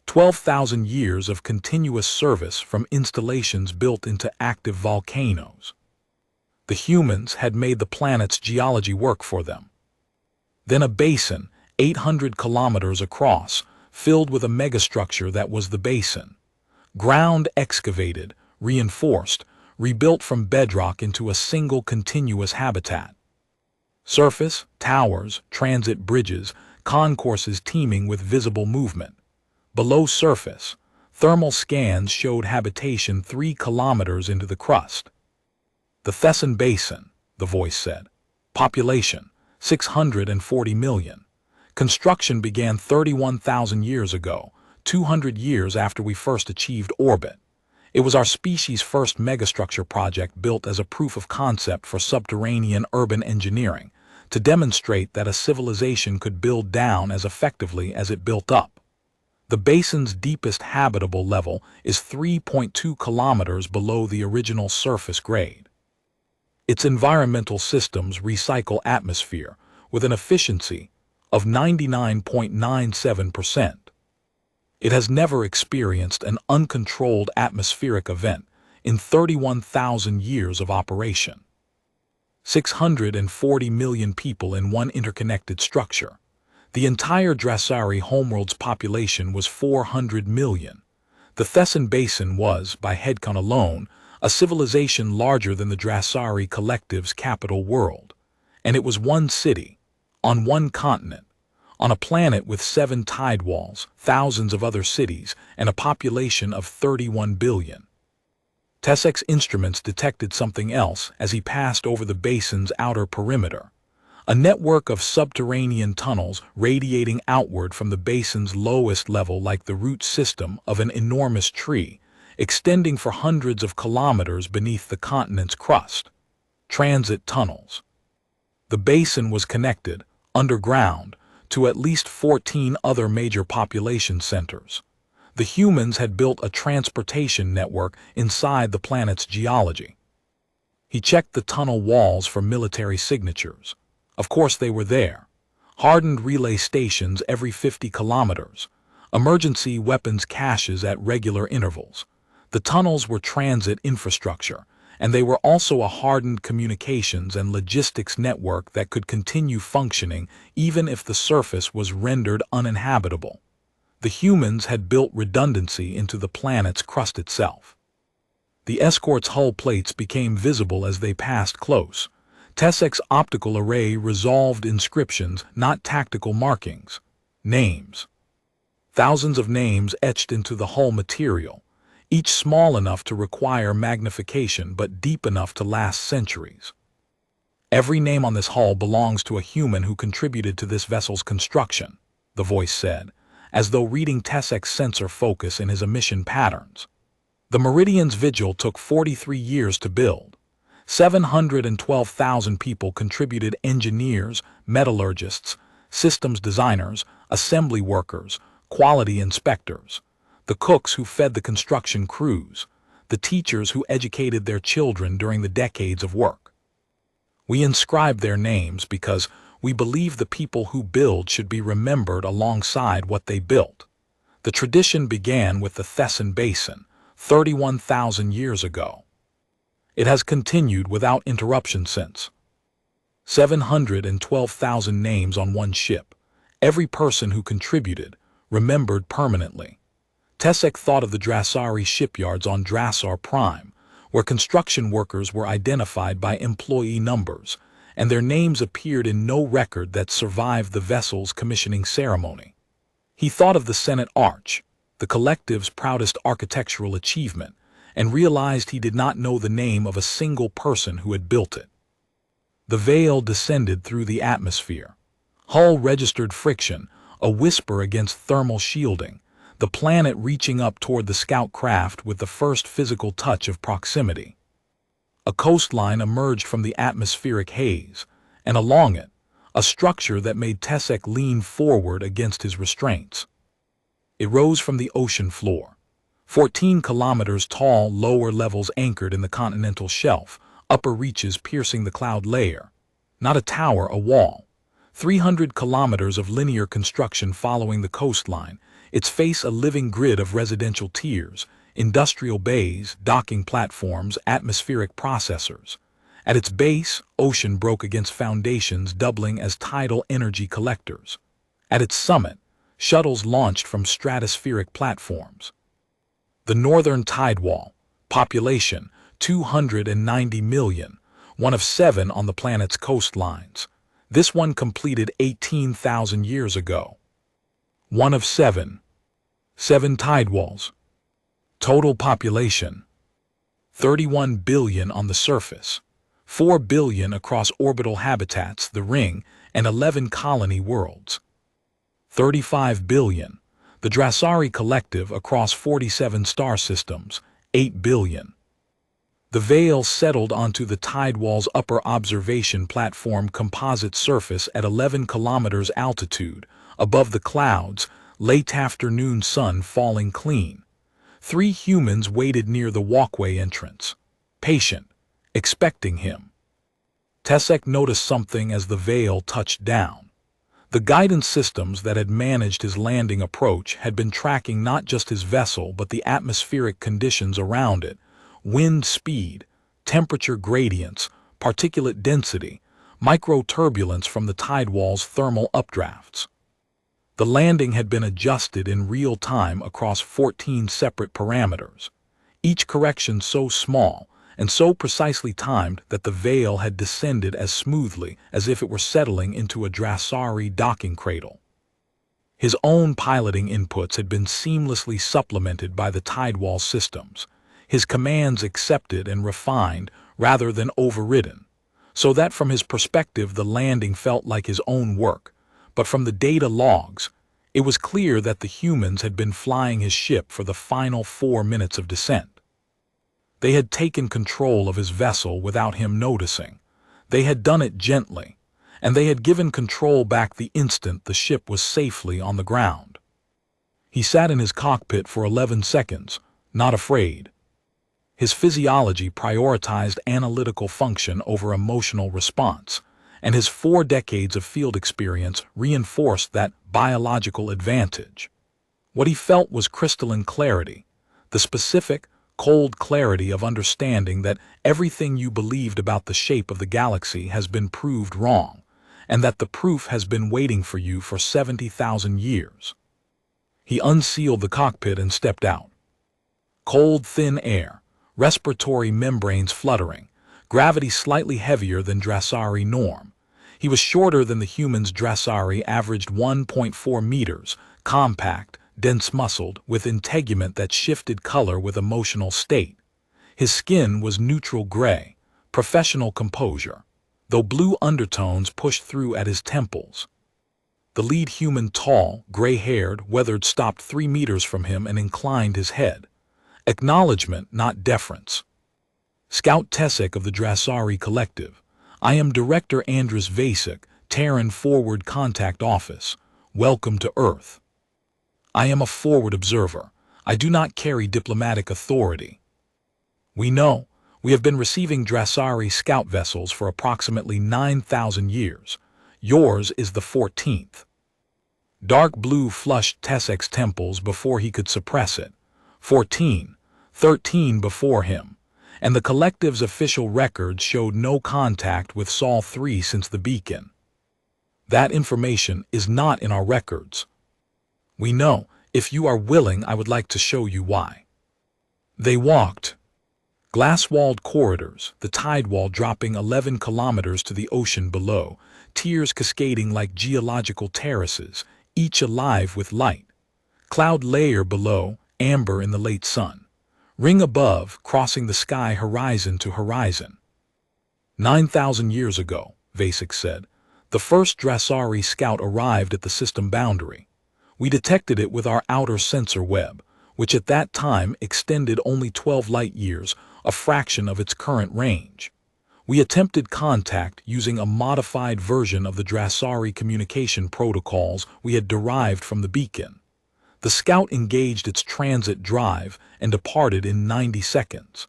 12,000 years of continuous service from installations built into active volcanoes. The humans had made the planet's geology work for them. Then a basin, 800 kilometers across, filled with a megastructure that was the basin. Ground excavated, reinforced, rebuilt from bedrock into a single continuous habitat. Surface, towers, transit bridges, concourses teeming with visible movement. Below surface, thermal scans showed habitation 3 kilometers into the crust. The Thesan Basin, the voice said. Population, 640 million. Construction began 31,000 years ago, 200 years after we first achieved orbit. It was our species' first megastructure project built as a proof of concept for subterranean urban engineering, to demonstrate that a civilization could build down as effectively as it built up. The basin's deepest habitable level is 3.2 kilometers below the original surface grade. Its environmental systems recycle atmosphere with an efficiency of 99.97%. It has never experienced an uncontrolled atmospheric event in 31,000 years of operation. 640 million people in one interconnected structure. The entire Dracari homeworld's population was 400 million. The Thesan Basin was, by headcount alone, a civilization larger than the Dracari collective's capital world. And it was one city, on one continent, on a planet with 7 tidewalls, thousands of other cities, and a population of 31 billion. Tessek's instruments detected something else as he passed over the basin's outer perimeter. A network of subterranean tunnels radiating outward from the basin's lowest level like the root system of an enormous tree, extending for hundreds of kilometers beneath the continent's crust. Transit tunnels. The basin was connected, underground, to at least 14 other major population centers. The humans had built a transportation network inside the planet's geology. He checked the tunnel walls for military signatures. Of course they were there. Hardened relay stations every 50 kilometers. Emergency weapons caches at regular intervals. The tunnels were transit infrastructure, and they were also a hardened communications and logistics network that could continue functioning even if the surface was rendered uninhabitable. The humans had built redundancy into the planet's crust itself. The escort's hull plates became visible as they passed close. Tessek's optical array resolved inscriptions, not tactical markings. Names. Thousands of names etched into the hull material, each small enough to require magnification but deep enough to last centuries. Every name on this hull belongs to a human who contributed to this vessel's construction, the voice said, as though reading Tessek's sensor focus in his emission patterns. The Meridian's Vigil took 43 years to build. 712,000 people contributed: engineers, metallurgists, systems designers, assembly workers, quality inspectors, the cooks who fed the construction crews, the teachers who educated their children during the decades of work. We inscribe their names because we believe the people who build should be remembered alongside what they built. The tradition began with the Thesan Basin, 31,000 years ago. It has continued without interruption since. 712,000 names on one ship, every person who contributed, remembered permanently. Tessek thought of the Dracari shipyards on Drassar Prime, where construction workers were identified by employee numbers, and their names appeared in no record that survived the vessel's commissioning ceremony. He thought of the Senate Arch, the collective's proudest architectural achievement, and realized he did not know the name of a single person who had built it. The veil descended through the atmosphere. Hull registered friction, a whisper against thermal shielding, the planet reaching up toward the scout craft with the first physical touch of proximity. A coastline emerged from the atmospheric haze, and along it, a structure that made Tessek lean forward against his restraints. It rose from the ocean floor. 14 kilometers tall, lower levels anchored in the continental shelf, upper reaches piercing the cloud layer. Not a tower, a wall. 300 kilometers of linear construction following the coastline, its face a living grid of residential tiers, industrial bays, docking platforms, atmospheric processors. At its base, ocean broke against foundations doubling as tidal energy collectors. At its summit, shuttles launched from stratospheric platforms. The northern tidewall, population 290 million, one of 7 on the planet's coastlines. This one completed 18,000 years ago. One of seven. 7 tidewalls. Total population. 31 billion on the surface. 4 billion across orbital habitats, the ring, and 11 colony worlds. 35 billion. The Drasari Collective across 47 star systems, 8 billion. The veil settled onto the tidewall's upper observation platform composite surface at 11 kilometers altitude, above the clouds, late afternoon sun falling clean. 3 humans waited near the walkway entrance, patient, expecting him. Tesek noticed something as the veil touched down. The guidance systems that had managed his landing approach had been tracking not just his vessel but the atmospheric conditions around it: wind speed, temperature gradients, particulate density, microturbulence from the tidewall's thermal updrafts. The landing had been adjusted in real time across 14 separate parameters, each correction so small and so precisely timed that the veil had descended as smoothly as if it were settling into a Drasari docking cradle. His own piloting inputs had been seamlessly supplemented by the tidewall systems, his commands accepted and refined rather than overridden, so that from his perspective the landing felt like his own work. But from the data logs, it was clear that the humans had been flying his ship for the final 4 minutes of descent. They had taken control of his vessel without him noticing. They had done it gently, and they had given control back the instant the ship was safely on the ground. He sat in his cockpit for 11 seconds, not afraid. His physiology prioritized analytical function over emotional response, and his 4 decades of field experience reinforced that biological advantage. What he felt was crystalline clarity, the specific, cold clarity of understanding that everything you believed about the shape of the galaxy has been proved wrong, and that the proof has been waiting for you for 70,000 years. He unsealed the cockpit and stepped out. Cold, thin air, respiratory membranes fluttering, gravity slightly heavier than Drasari norm. He was shorter than the humans. Drasari averaged 1.4 meters, compact, dense-muscled, with integument that shifted color with emotional state. His skin was neutral gray, professional composure, though blue undertones pushed through at his temples. The lead human, tall, gray-haired, weathered, stopped 3 meters from him and inclined his head. Acknowledgement, not deference. Scout Tesek of the Drasari Collective. I am Director Andris Vasek, Terran Forward Contact Office. Welcome to Earth. I am a forward observer. I do not carry diplomatic authority. We know. We have been receiving Drasari scout vessels for approximately 9,000 years. Yours is the 14th. Dark blue flushed Tesek's temples before he could suppress it. 14, 13 before him, and the Collective's official records showed no contact with Sol 3 since the beacon. That information is not in our records. We know. If you are willing, I would like to show you why. They walked. Glass-walled corridors, the tidewall dropping 11 kilometers to the ocean below, tiers cascading like geological terraces, each alive with light. Cloud layer below, amber in the late sun. Ring above, crossing the sky horizon to horizon. 9,000 years ago, Vasek said, the first Drasari scout arrived at the system boundary. We detected it with our outer sensor web, which at that time extended only 12 light-years, a fraction of its current range. We attempted contact using a modified version of the Drasari communication protocols we had derived from the beacon. The scout engaged its transit drive and departed in 90 seconds.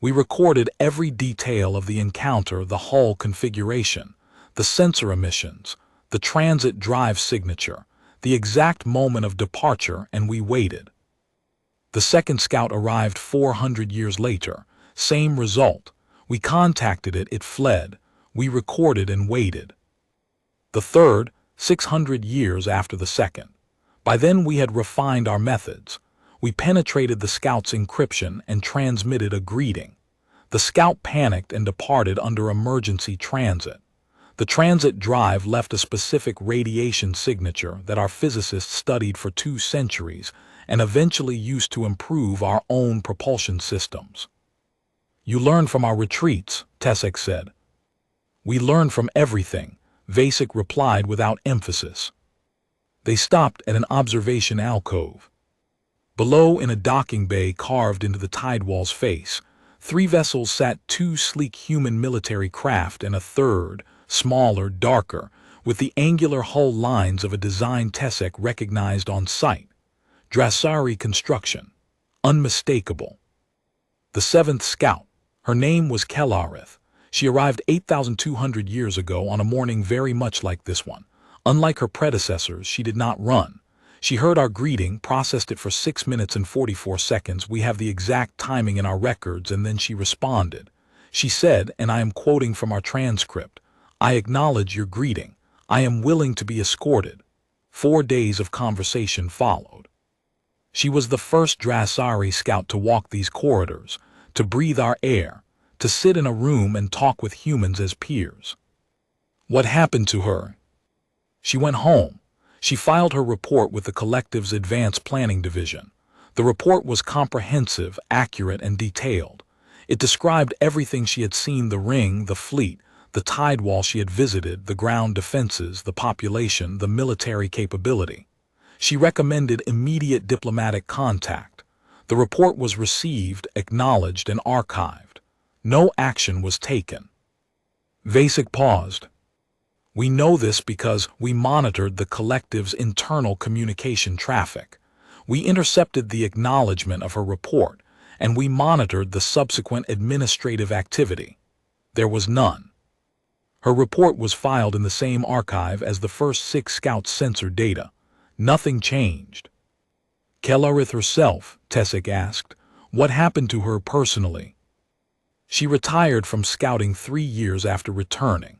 We recorded every detail of the encounter: the hull configuration, the sensor emissions, the transit drive signature, the exact moment of departure, and we waited. The second scout arrived 400 years later. Same result. We contacted it, it fled. We recorded and waited. The third, 600 years after the second. By then we had refined our methods. We penetrated the scout's encryption and transmitted a greeting. The scout panicked and departed under emergency transit. The transit drive left a specific radiation signature that our physicists studied for 2 centuries and eventually used to improve our own propulsion systems. You learn from our retreats, Tesek said. We learn from everything, Vasek replied without emphasis. They stopped at an observation alcove. Below, in a docking bay carved into the tidewall's face, 3 vessels sat 2 sleek human military craft and a third, smaller, darker, with the angular hull lines of a design Tesek recognized on sight. Drasari construction. Unmistakable. The 7th Scout. Her name was Kelarith. She arrived 8,200 years ago on a morning very much like this one. Unlike her predecessors, she did not run. She heard our greeting, processed it for 6 minutes and 44 seconds. We have the exact timing in our records, and then she responded. She said, and I am quoting from our transcript, "I acknowledge your greeting. I am willing to be escorted." 4 days of conversation followed. She was the first Drasari scout to walk these corridors, to breathe our air, to sit in a room and talk with humans as peers. What happened to her? She went home. She filed her report with the collective's Advanced Planning Division. The report was comprehensive, accurate, and detailed. It described everything she had seen: the ring, the fleet, the tidewall she had visited, the ground defenses, the population, the military capability. She recommended immediate diplomatic contact. The report was received, acknowledged, and archived. No action was taken. Vasek paused. We know this because we monitored the collective's internal communication traffic. We intercepted the acknowledgement of her report, and we monitored the subsequent administrative activity. There was none. Her report was filed in the same archive as the first 6 scouts' sensor data. Nothing changed. Kelarith herself, Tesek asked, what happened to her personally? She retired from scouting 3 years after returning.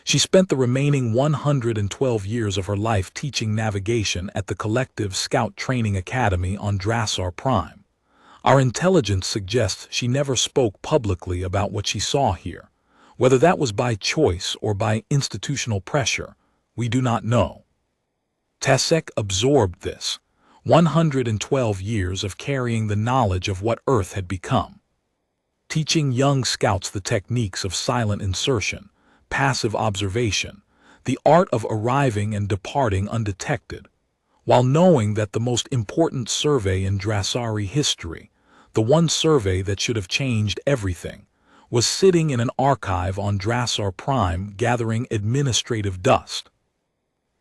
She spent the remaining 112 years of her life teaching navigation at the Collective Scout Training Academy on Drasar Prime. Our intelligence suggests she never spoke publicly about what she saw here. Whether that was by choice or by institutional pressure, we do not know. Tesek absorbed this. 112 years of carrying the knowledge of what Earth had become. Teaching young scouts the techniques of silent insertion, passive observation, the art of arriving and departing undetected, while knowing that the most important survey in Drasari history, the one survey that should have changed everything, was sitting in an archive on Drasar Prime gathering administrative dust.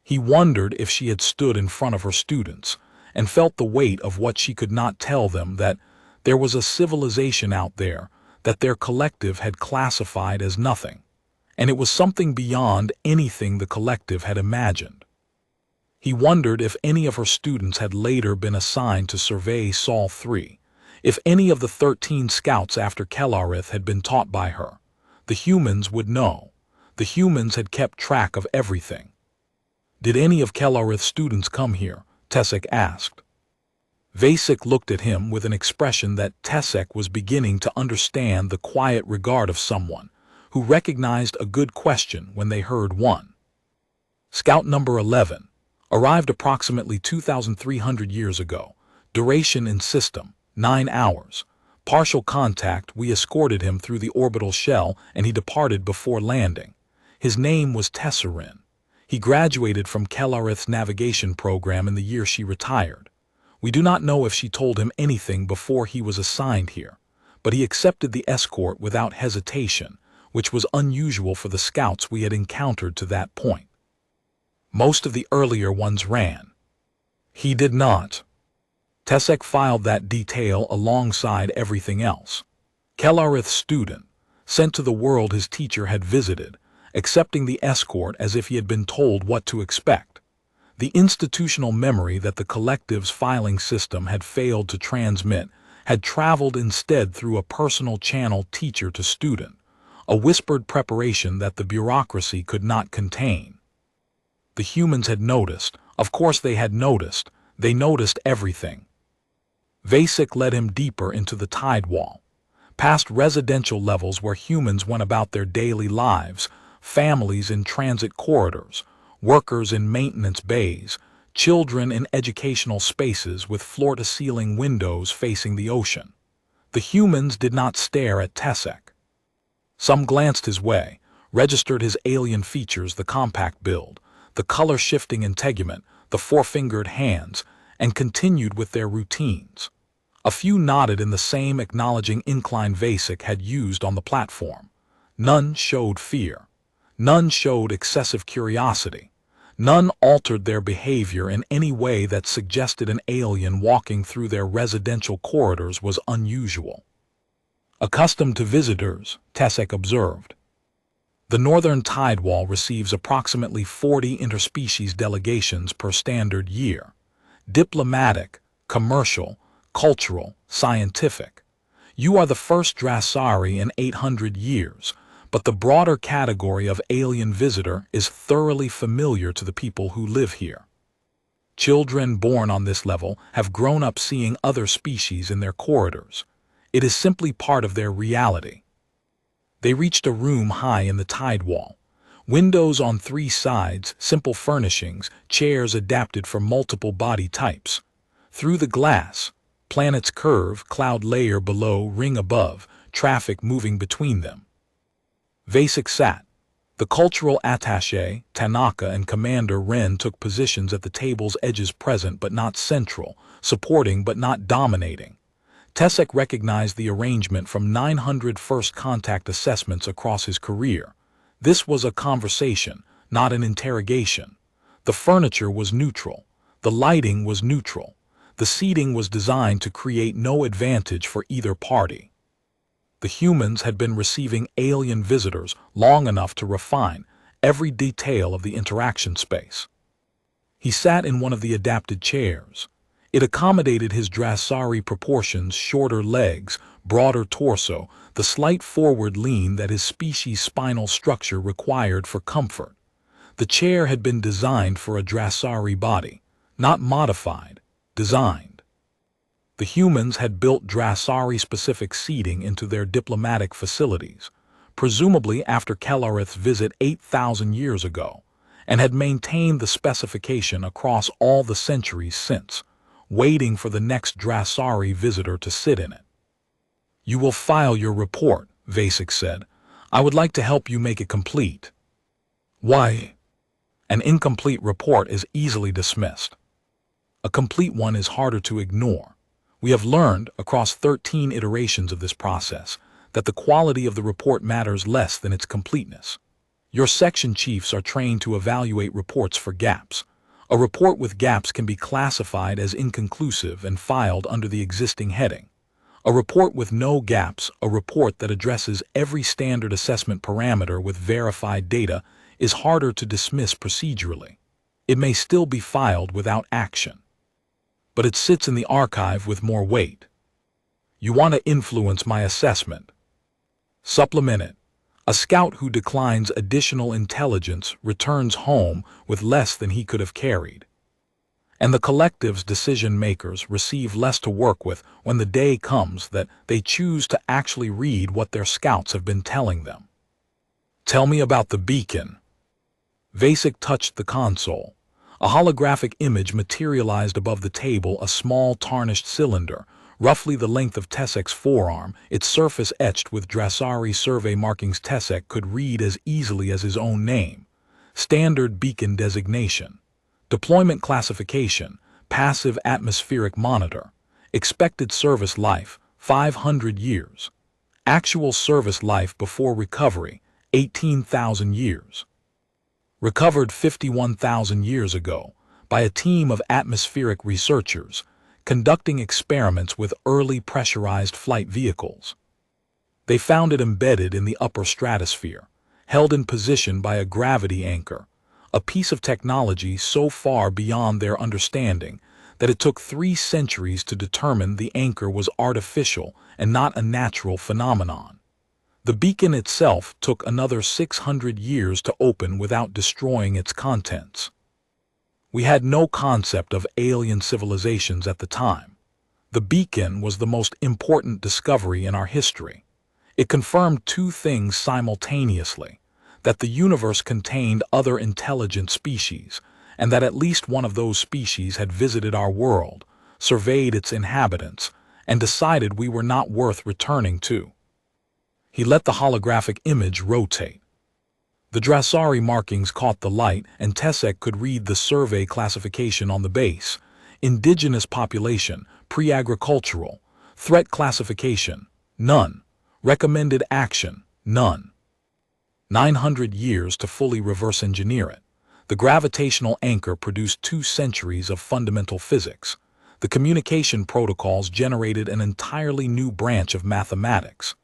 He wondered if she had stood in front of her students and felt the weight of what she could not tell them, that there was a civilization out there that their collective had classified as nothing, and it was something beyond anything the collective had imagined. He wondered if any of her students had later been assigned to survey Sol 3, if any of the 13 scouts after Kelarith had been taught by her. The humans would know. The humans had kept track of everything. Did any of Kelarith's students come here? Tesek asked. Vasek looked at him with an expression that Tesek was beginning to understand, the quiet regard of someone who recognized a good question when they heard one. Scout number 11 arrived approximately 2,300 years ago. Duration in system, 9 hours. Partial contact, we escorted him through the orbital shell and he departed before landing. His name was Tesserin. He graduated from Kelarith's navigation program in the year she retired. We do not know if she told him anything before he was assigned here, but he accepted the escort without hesitation, which was unusual for the scouts we had encountered to that point. Most of the earlier ones ran. He did not. Tesek filed that detail alongside everything else. Kelarith's student, sent to the world his teacher had visited, accepting the escort as if he had been told what to expect. The institutional memory that the collective's filing system had failed to transmit had traveled instead through a personal channel, teacher to student, a whispered preparation that the bureaucracy could not contain. The humans had noticed. Of course they had noticed. They noticed everything. Vasek led him deeper into the tidewall, past residential levels where humans went about their daily lives, families in transit corridors, workers in maintenance bays, children in educational spaces with floor-to-ceiling windows facing the ocean. The humans did not stare at Tesek. Some glanced his way, registered his alien features, the compact build, the color-shifting integument, the four-fingered hands, and continued with their routines. A few nodded in the same acknowledging incline Vasek had used on the platform. None showed fear. None showed excessive curiosity. None altered their behavior in any way that suggested an alien walking through their residential corridors was unusual. Accustomed to visitors, Tesek observed. The northern tidewall receives approximately 40 interspecies delegations per standard year. Diplomatic, commercial, cultural, scientific. You are the first Drasari in 800 years, but the broader category of alien visitor is thoroughly familiar to the people who live here. Children born on this level have grown up seeing other species in their corridors. It is simply part of their reality. They reached a room high in the tidewall. Windows on three sides, simple furnishings, chairs adapted for multiple body types. Through the glass, planets curve, cloud layer below, ring above, traffic moving between them. Vasek sat. The cultural attaché, Tanaka, and Commander Ren took positions at the table's edges, present but not central, supporting but not dominating. Tesek recognized the arrangement from 900 first contact assessments across his career. This was a conversation, not an interrogation. The furniture was neutral. The lighting was neutral. The seating was designed to create no advantage for either party. The humans had been receiving alien visitors long enough to refine every detail of the interaction space. He sat in one of the adapted chairs. It accommodated his Drasari proportions, shorter legs, broader torso, the slight forward lean that his species' spinal structure required for comfort. The chair had been designed for a Drasari body, not modified, designed. The humans had built Drasari-specific seating into their diplomatic facilities, presumably after Kellareth's visit 8,000 years ago, and had maintained the specification across all the centuries since, waiting for the next Drasari visitor to sit in it. "You will file your report," Vasek said. "I would like to help you make it complete." "Why?" "An incomplete report is easily dismissed. A complete one is harder to ignore. We have learned, across 13 iterations of this process, that the quality of the report matters less than its completeness. Your section chiefs are trained to evaluate reports for gaps. A report with gaps can be classified as inconclusive and filed under the existing heading. A report with no gaps, a report that addresses every standard assessment parameter with verified data, is harder to dismiss procedurally. It may still be filed without action, but it sits in the archive with more weight. You want to influence my assessment. Supplement it. A scout who declines additional intelligence returns home with less than he could have carried. And the collective's decision makers receive less to work with when the day comes that they choose to actually read what their scouts have been telling them. Tell me about the beacon. Vasek touched the console. A holographic image materialized above the table, a small tarnished cylinder, roughly the length of Tesek's forearm, its surface etched with Drasari survey markings. Tesek could read as easily as his own name. Standard beacon designation. Deployment classification, passive atmospheric monitor. Expected service life, 500 years. Actual service life before recovery, 18,000 years. Recovered 51,000 years ago by a team of atmospheric researchers conducting experiments with early pressurized flight vehicles. They found it embedded in the upper stratosphere, held in position by a gravity anchor, a piece of technology so far beyond their understanding that it took 3 centuries to determine the anchor was artificial and not a natural phenomenon. The beacon itself took another 600 years to open without destroying its contents. We had no concept of alien civilizations at the time. The beacon was the most important discovery in our history. It confirmed 2 things simultaneously: that the universe contained other intelligent species, and that at least one of those species had visited our world, surveyed its inhabitants, and decided we were not worth returning to. He let the holographic image rotate. The Drasari markings caught the light, and Tesek could read the survey classification on the base: indigenous population, pre-agricultural, threat classification, none, recommended action, none. 900 years to fully reverse engineer it. The gravitational anchor produced 2 centuries of fundamental physics. The communication protocols generated an entirely new branch of mathematics.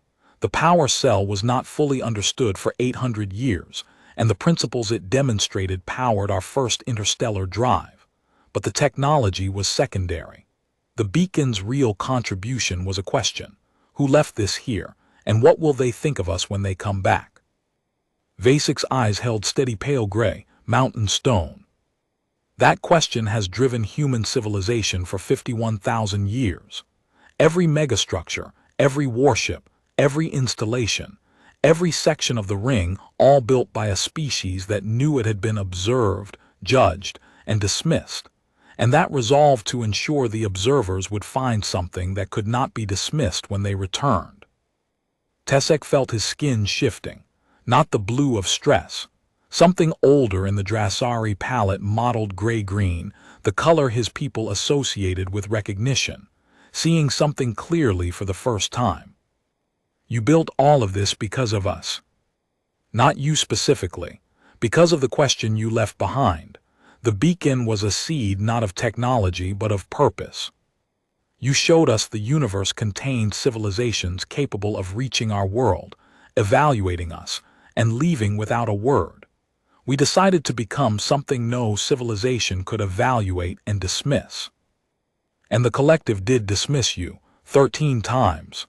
The power cell was not fully understood for 800 years, and the principles it demonstrated powered our first interstellar drive. But the technology was secondary. The beacon's real contribution was a question: who left this here, and what will they think of us when they come back? Vasek's eyes held steady pale gray, mountain stone. That question has driven human civilization for 51,000 years. Every megastructure, every warship, every installation, every section of the ring, all built by a species that knew it had been observed, judged, and dismissed, and that resolved to ensure the observers would find something that could not be dismissed when they returned. Tesek felt his skin shifting, not the blue of stress. Something older in the Drasari palette mottled gray-green, the color his people associated with recognition, seeing something clearly for the first time. You built all of this because of us. Not you specifically, because of the question you left behind. The beacon was a seed not of technology but of purpose. You showed us the universe contained civilizations capable of reaching our world, evaluating us, and leaving without a word. We decided to become something no civilization could evaluate and dismiss. And the collective did dismiss you, 13 times.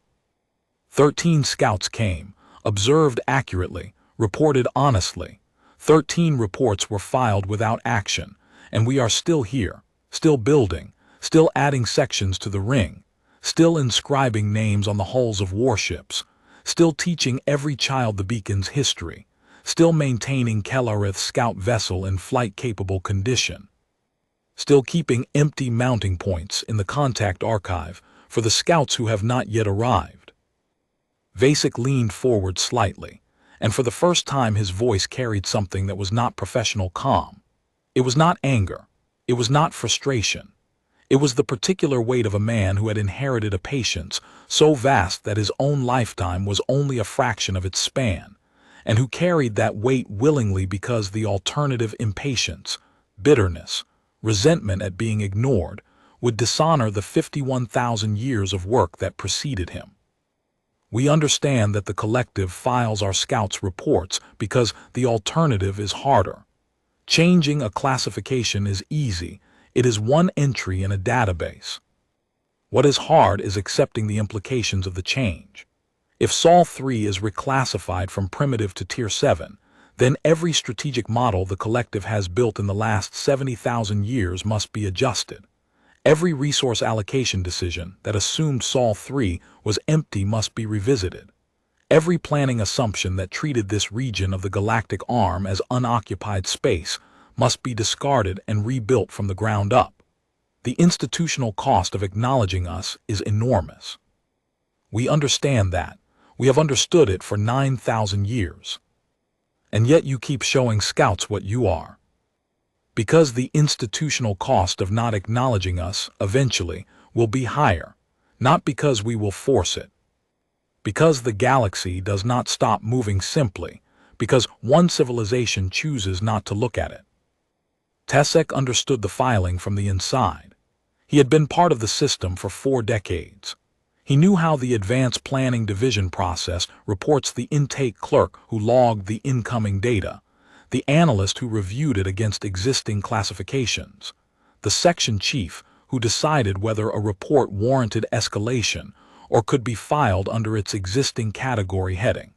13 scouts came, observed accurately, reported honestly. 13 reports were filed without action, and we are still here, still building, still adding sections to the ring, still inscribing names on the hulls of warships, still teaching every child the beacon's history, still maintaining Kellarith's scout vessel in flight-capable condition, still keeping empty mounting points in the contact archive for the scouts who have not yet arrived. Vasek leaned forward slightly, and for the first time his voice carried something that was not professional calm. It was not anger. It was not frustration. It was the particular weight of a man who had inherited a patience so vast that his own lifetime was only a fraction of its span, and who carried that weight willingly because the alternative impatience, bitterness, resentment at being ignored, would dishonor the 51,000 years of work that preceded him. We understand that the collective files our scouts' reports because the alternative is harder. Changing a classification is easy. It is one entry in a database. What is hard is accepting the implications of the change. If Sol 3 is reclassified from primitive to Tier 7, then every strategic model the collective has built in the last 70,000 years must be adjusted. Every resource allocation decision that assumed Sol 3 was empty must be revisited. Every planning assumption that treated this region of the galactic arm as unoccupied space must be discarded and rebuilt from the ground up. The institutional cost of acknowledging us is enormous. We understand that. We have understood it for 9,000 years. And yet you keep showing scouts what you are. Because the institutional cost of not acknowledging us, eventually, will be higher, not because we will force it. Because the galaxy does not stop moving simply, because one civilization chooses not to look at it. Tesek understood the filing from the inside. He had been part of the system for 4 decades. He knew how the advanced planning division process reports the intake clerk who logged the incoming data, the analyst who reviewed it against existing classifications, the section chief who decided whether a report warranted escalation or could be filed under its existing category heading.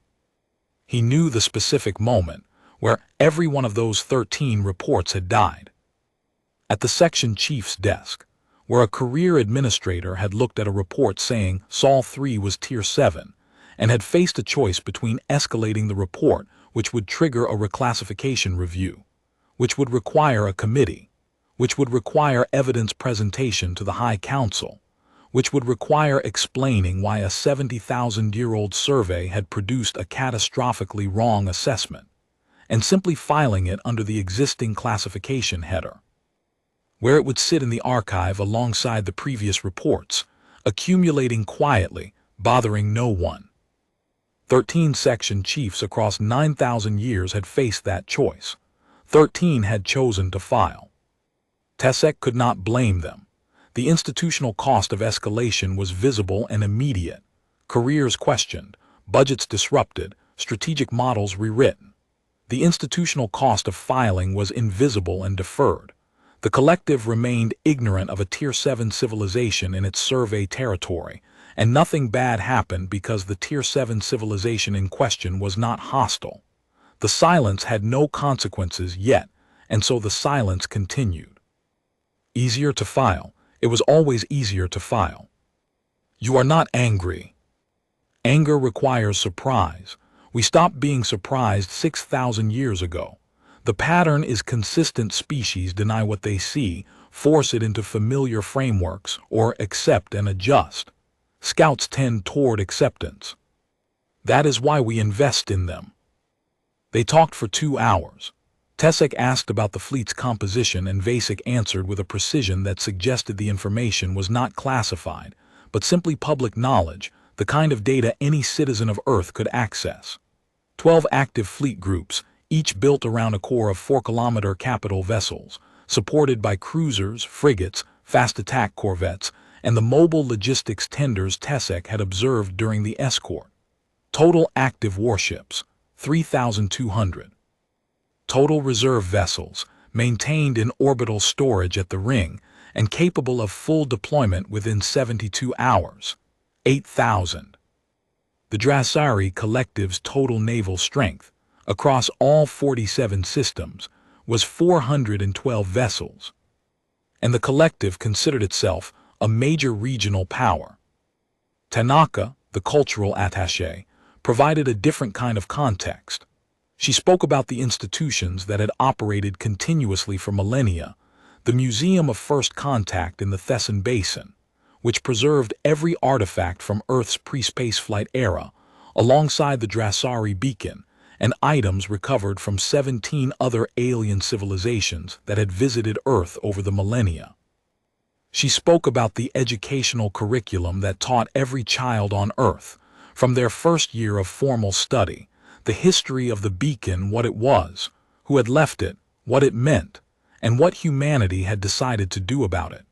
He knew the specific moment where every one of those 13 reports had died. At the section chief's desk, where a career administrator had looked at a report saying Sol 3 was Tier 7 and had faced a choice between escalating the report, which would trigger a reclassification review, which would require a committee, which would require evidence presentation to the High Council, which would require explaining why a 70,000-year-old survey had produced a catastrophically wrong assessment, and simply filing it under the existing classification header, where it would sit in the archive alongside the previous reports, accumulating quietly, bothering no one. 13 section chiefs across 9,000 years had faced that choice. 13 had chosen to file. TESEC could not blame them. The institutional cost of escalation was visible and immediate. Careers questioned, budgets disrupted, strategic models rewritten. The institutional cost of filing was invisible and deferred. The collective remained ignorant of a Tier 7 civilization in its survey territory, and nothing bad happened because the Tier 7 civilization in question was not hostile. The silence had no consequences yet, and so the silence continued. Easier to file. It was always easier to file. You are not angry. Anger requires surprise. We stopped being surprised 6,000 years ago. The pattern is consistent species deny what they see, force it into familiar frameworks, or accept and adjust. Scouts tend toward acceptance. That is why we invest in them. They talked for 2 hours. TESEC asked about the fleet's composition and Vasek answered with a precision that suggested the information was not classified, but simply public knowledge, the kind of data any citizen of Earth could access. 12 active fleet groups, each built around a core of 4-kilometer capital vessels, supported by cruisers, frigates, fast attack corvettes, and the mobile logistics tenders TESEC had observed during the escort. Total active warships, 3,200. Total reserve vessels, maintained in orbital storage at the ring and capable of full deployment within 72 hours, 8,000. The Drasari Collective's total naval strength, across all 47 systems, was 412 vessels, and the collective considered itself a major regional power. Tanaka, the cultural attaché, provided a different kind of context. She spoke about the institutions that had operated continuously for millennia, the Museum of First Contact in the Thesan Basin, which preserved every artifact from Earth's pre-spaceflight era, alongside the Drasari Beacon, and items recovered from 17 other alien civilizations that had visited Earth over the millennia. She spoke about the educational curriculum that taught every child on Earth, from their first year of formal study, the history of the beacon, what it was, who had left it, what it meant, and what humanity had decided to do about it.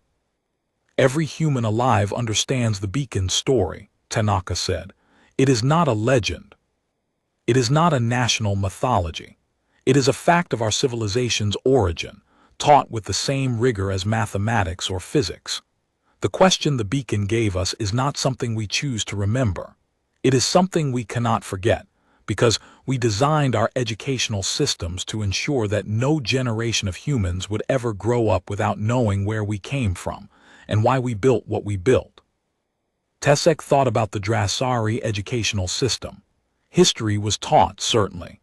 Every human alive understands the beacon's story, Tanaka said. It is not a legend. It is not a national mythology. It is a fact of our civilization's origin, taught with the same rigor as mathematics or physics. The question the beacon gave us is not something we choose to remember. It is something we cannot forget, because we designed our educational systems to ensure that no generation of humans would ever grow up without knowing where we came from and why we built what we built. TESEC thought about the Drasari educational system. History was taught, certainly,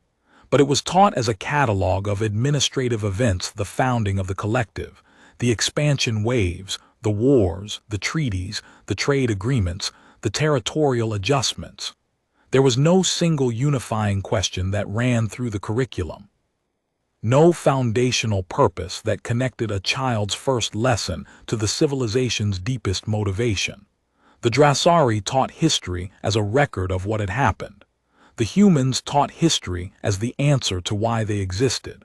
but it was taught as a catalog of administrative events: the founding of the collective, the expansion waves, the wars, the treaties, the trade agreements, the territorial adjustments. There was no single unifying question that ran through the curriculum. No foundational purpose that connected a child's first lesson to the civilization's deepest motivation. The Drasari taught history as a record of what had happened. The humans taught history as the answer to why they existed.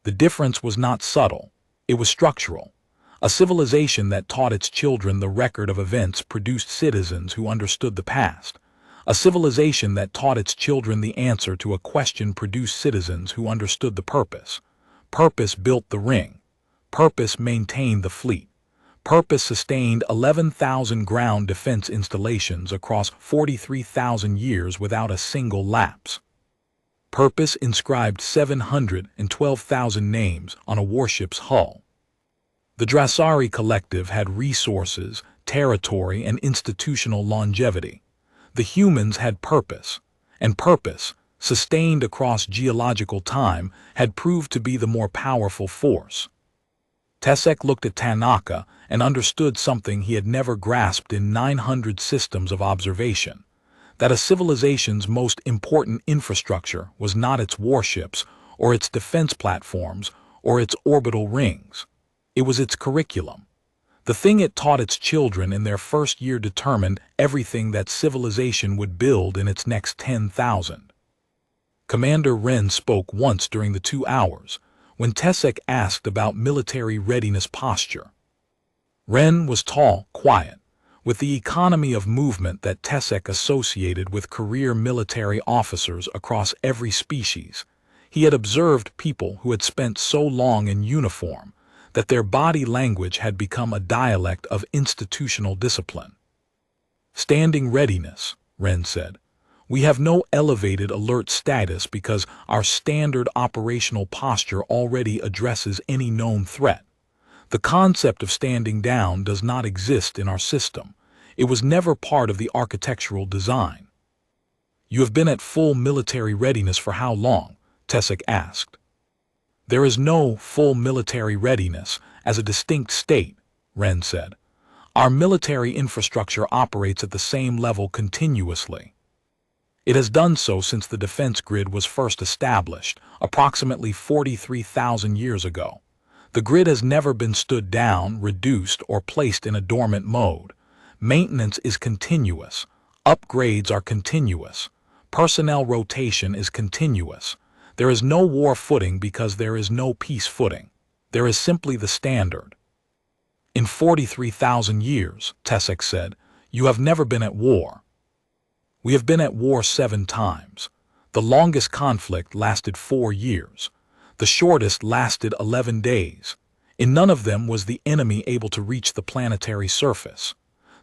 The difference was not subtle, it was structural. A civilization that taught its children the record of events produced citizens who understood the past. A civilization that taught its children the answer to a question produced citizens who understood the purpose. Purpose built the ring. Purpose maintained the fleet. Purpose sustained 11,000 ground defense installations across 43,000 years without a single lapse. Purpose inscribed 712,000 names on a warship's hull. The Drasari Collective had resources, territory, and institutional longevity. The humans had purpose, and purpose, sustained across geological time, had proved to be the more powerful force. Tesek looked at Tanaka and understood something he had never grasped in 900 systems of observation: that a civilization's most important infrastructure was not its warships, or its defense platforms, or its orbital rings. It was its curriculum. The thing it taught its children in their first year determined everything that civilization would build in its next 10,000. Commander Ren spoke once during the 2 hours, when Tesek asked about military readiness posture. Ren was tall, quiet, with the economy of movement that Tesek associated with career military officers across every species. He had observed people who had spent so long in uniform that their body language had become a dialect of institutional discipline. Standing readiness, Ren said. We have no elevated alert status because our standard operational posture already addresses any known threat. The concept of standing down does not exist in our system. It was never part of the architectural design. You have been at full military readiness for how long? Tesek asked. There is no full military readiness as a distinct state, Ren said. Our military infrastructure operates at the same level continuously. It has done so since the defense grid was first established, approximately 43,000 years ago. The grid has never been stood down, reduced, or placed in a dormant mode. Maintenance is continuous. Upgrades are continuous. Personnel rotation is continuous. There is no war footing because there is no peace footing. There is simply the standard. In 43,000 years, Tesek said, you have never been at war. We have been at war 7 times. The longest conflict lasted 4 years. The shortest lasted 11 days. In none of them was the enemy able to reach the planetary surface.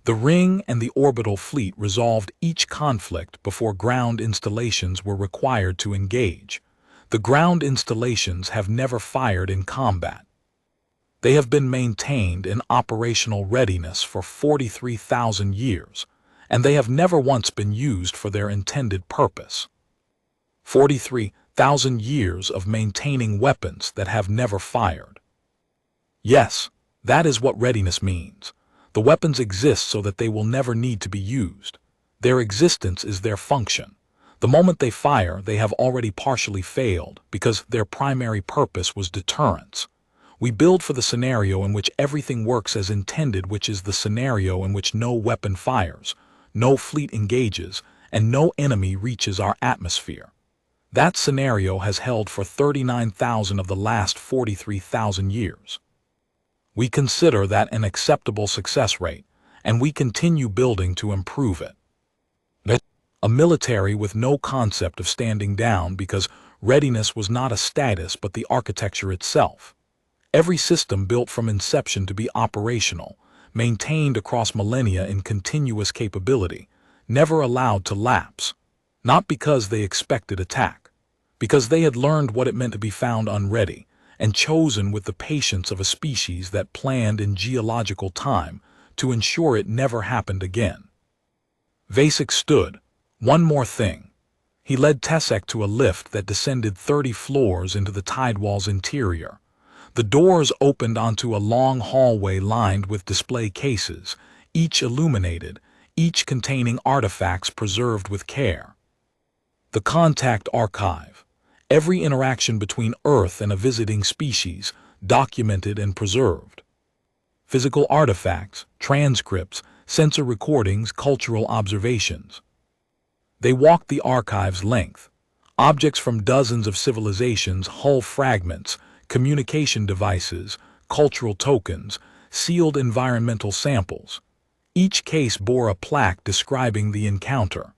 The ring and the orbital fleet resolved each conflict before ground installations were required to engage. The ground installations have never fired in combat. They have been maintained in operational readiness for 43,000 years, and they have never once been used for their intended purpose. 43,000 years of maintaining weapons that have never fired. Yes, that is what readiness means. The weapons exist so that they will never need to be used. Their existence is their function. The moment they fire, they have already partially failed because their primary purpose was deterrence. We build for the scenario in which everything works as intended, which is the scenario in which no weapon fires, no fleet engages, and no enemy reaches our atmosphere. That scenario has held for 39,000 of the last 43,000 years. We consider that an acceptable success rate, and we continue building to improve it. A military with no concept of standing down because readiness was not a status but the architecture itself. Every system built from inception to be operational, maintained across millennia in continuous capability, never allowed to lapse, not because they expected attack, because they had learned what it meant to be found unready, and chosen with the patience of a species that planned in geological time to ensure it never happened again. Vasek stood. One more thing. He led Tesek to a lift that descended 30 floors into the tidewall's interior. The doors opened onto a long hallway lined with display cases, each illuminated, each containing artifacts preserved with care. The contact archive. Every interaction between Earth and a visiting species, documented and preserved. Physical artifacts, transcripts, sensor recordings, cultural observations. They walked the archive's length. Objects from dozens of civilizations, hull fragments, communication devices, cultural tokens, sealed environmental samples. Each case bore a plaque describing the encounter.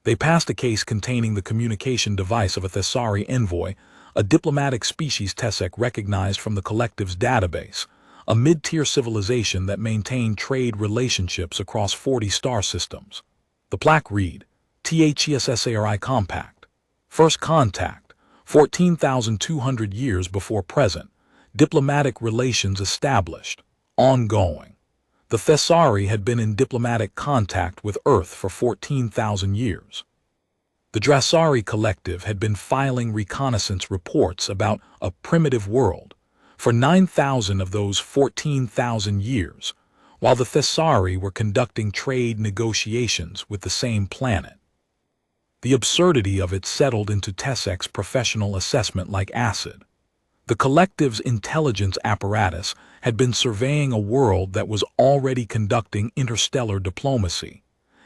They passed a case containing the communication device of a Thessari envoy, a diplomatic species Tesek recognized from the collective's database, a mid-tier civilization that maintained trade relationships across 40 star systems. The plaque read, THESSARI Compact. First contact, 14,200 years before present. Diplomatic relations established. Ongoing. The Thessari had been in diplomatic contact with Earth for 14,000 years. The Drasari Collective had been filing reconnaissance reports about a primitive world for 9,000 of those 14,000 years, while the Thessari were conducting trade negotiations with the same planet. The absurdity of it settled into Tessek's professional assessment like acid. The collective's intelligence apparatus had been surveying a world that was already conducting interstellar diplomacy,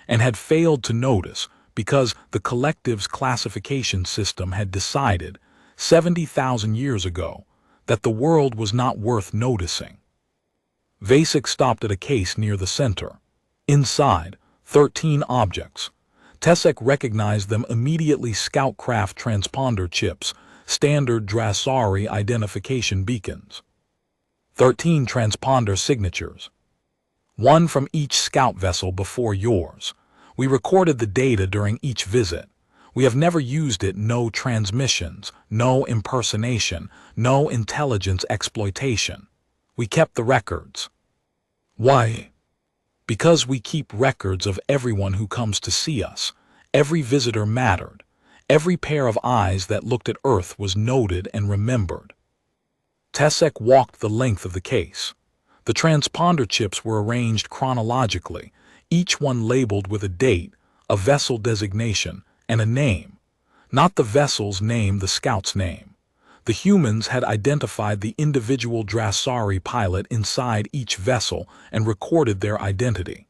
and had failed to notice because the collective's classification system had decided 70,000 years ago that the world was not worth noticing. Vasek stopped at a case near the center. Inside, 13 objects. Tessek recognized them immediately: Scoutcraft transponder chips, standard Drasari identification beacons. 13 transponder signatures. One from each scout vessel before yours. We recorded the data during each visit. We have never used it. No transmissions, no impersonation, no intelligence exploitation. We kept the records. Why? Because we keep records of everyone who comes to see us. Every visitor mattered. Every pair of eyes that looked at Earth was noted and remembered. Tessek walked the length of the case. The transponder chips were arranged chronologically, each one labeled with a date, a vessel designation, and a name. Not the vessel's name, the scout's name. The humans had identified the individual Drasari pilot inside each vessel and recorded their identity.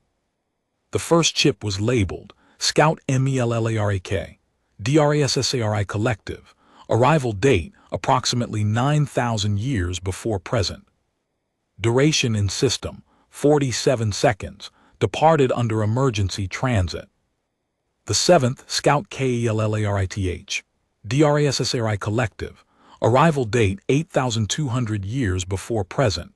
The first chip was labeled Scout MELLARAK, DRASSARI Collective, arrival date approximately 9,000 years before present. Duration in system, 47 seconds, departed under emergency transit. The seventh, Scout KELLARITH, DRASSARI Collective, arrival date 8,200 years before present.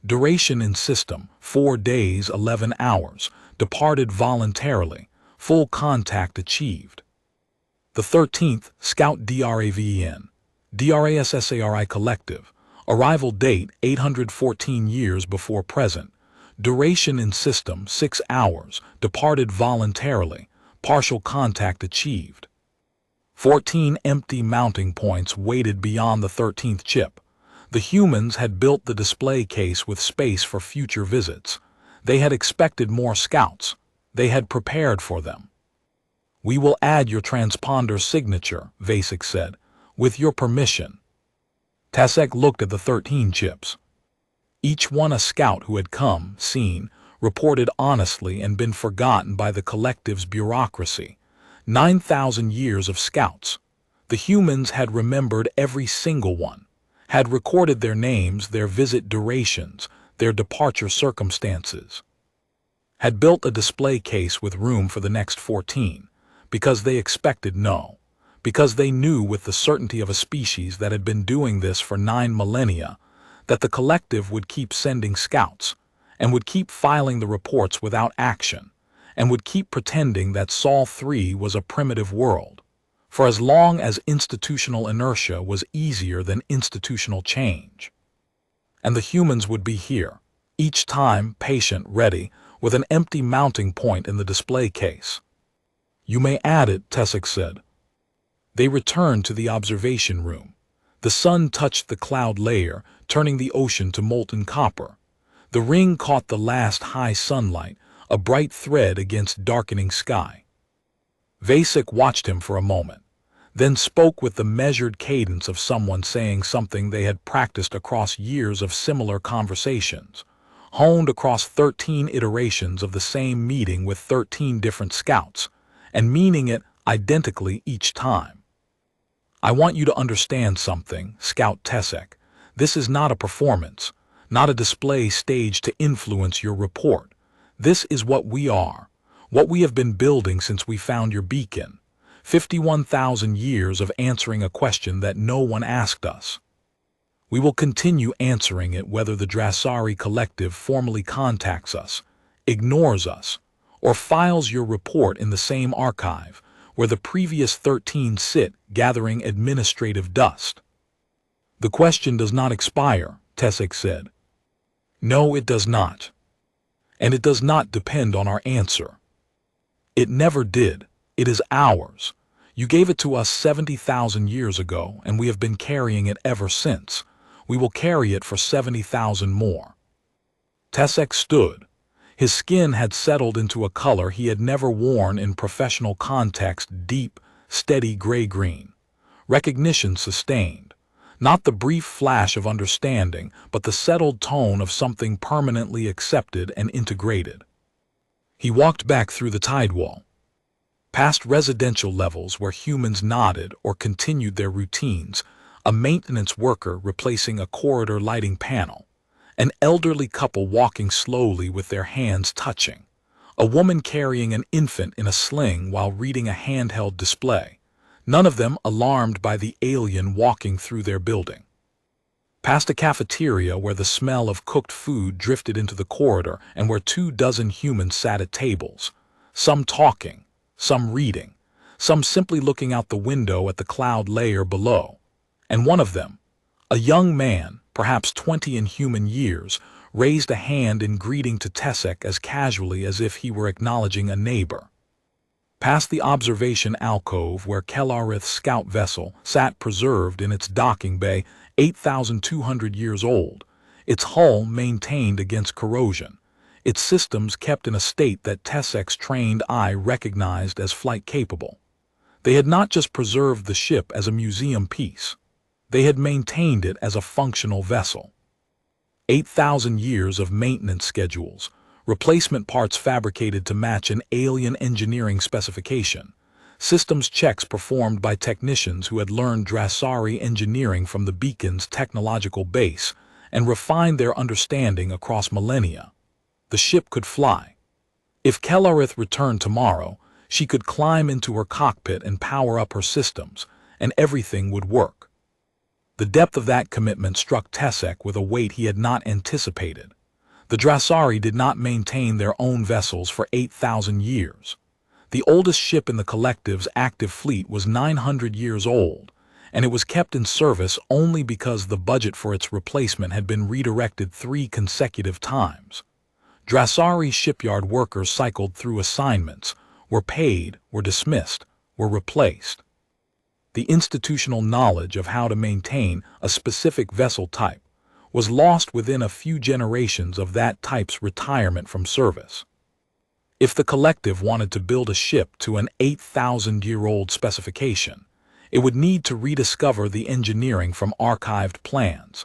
Duration in system, 4 days, 11 hours, departed voluntarily, full contact achieved. The 13th, Scout DRAVEN, DRASSARI Collective, arrival date 814 years before present. Duration in system, 6 hours, departed voluntarily, partial contact achieved. 14 empty mounting points waited beyond the 13th chip. The humans had built the display case with space for future visits. They had expected more scouts. They had prepared for them. We will add your transponder signature, Vasek said, with your permission. Tessek looked at the 13 chips. Each one a scout who had come, seen, reported honestly and been forgotten by the collective's bureaucracy. 9,000 years of scouts. The humans had remembered every single one, had recorded their names, their visit durations, their departure circumstances. Had built a display case with room for the next 14, because they expected no, because they knew with the certainty of a species that had been doing this for 9 millennia, that the collective would keep sending scouts, and would keep filing the reports without action, and would keep pretending that Sol 3 was a primitive world, for as long as institutional inertia was easier than institutional change. And the humans would be here, each time patient, ready, with an empty mounting point in the display case. You may add it, Tessek said. They returned to the observation room. The sun touched the cloud layer, turning the ocean to molten copper. The ring caught the last high sunlight, a bright thread against darkening sky. Vasek watched him for a moment, then spoke with the measured cadence of someone saying something they had practiced across years of similar conversations, honed across 13 iterations of the same meeting with 13 different scouts, and meaning it identically each time. I want you to understand something, Scout Tessek. This is not a performance, not a display staged to influence your report. This is what we are, what we have been building since we found your beacon. 51,000 years of answering a question that no one asked us. We will continue answering it whether the Drasari Collective formally contacts us, ignores us, or files your report in the same archive where the previous 13 sit gathering administrative dust. The question does not expire, Tessek said. No, it does not. And it does not depend on our answer. It never did. It is ours. You gave it to us 70,000 years ago, and we have been carrying it ever since. We will carry it for 70,000 more. Tesek stood. His skin had settled into a color he had never worn in professional context, deep, steady gray-green. Recognition sustained. Not the brief flash of understanding, but the settled tone of something permanently accepted and integrated. He walked back through the tidewall, past residential levels where humans nodded or continued their routines, a maintenance worker replacing a corridor lighting panel, an elderly couple walking slowly with their hands touching, a woman carrying an infant in a sling while reading a handheld display, none of them alarmed by the alien walking through their building. Past a cafeteria where the smell of cooked food drifted into the corridor and where 24 humans sat at tables, some talking, some reading, some simply looking out the window at the cloud layer below. And one of them, a young man, perhaps 20 in human years, raised a hand in greeting to Tesek as casually as if he were acknowledging a neighbor. Past the observation alcove where Kellarith's scout vessel sat preserved in its docking bay, 8,200 years old, its hull maintained against corrosion, its systems kept in a state that Tesek's trained eye recognized as flight-capable. They had not just preserved the ship as a museum piece. They had maintained it as a functional vessel. 8,000 years of maintenance schedules, replacement parts fabricated to match an alien engineering specification, systems checks performed by technicians who had learned Drasari engineering from the beacon's technological base and refined their understanding across millennia. The ship could fly. If Kellarith returned tomorrow, she could climb into her cockpit and power up her systems, and everything would work. The depth of that commitment struck Tesek with a weight he had not anticipated. The Drasari did not maintain their own vessels for 8,000 years. The oldest ship in the collective's active fleet was 900 years old, and it was kept in service only because the budget for its replacement had been redirected 3 consecutive times. Drasari shipyard workers cycled through assignments, were paid, were dismissed, were replaced. The institutional knowledge of how to maintain a specific vessel type was lost within a few generations of that type's retirement from service. If the collective wanted to build a ship to an 8,000-year-old specification, it would need to rediscover the engineering from archived plans,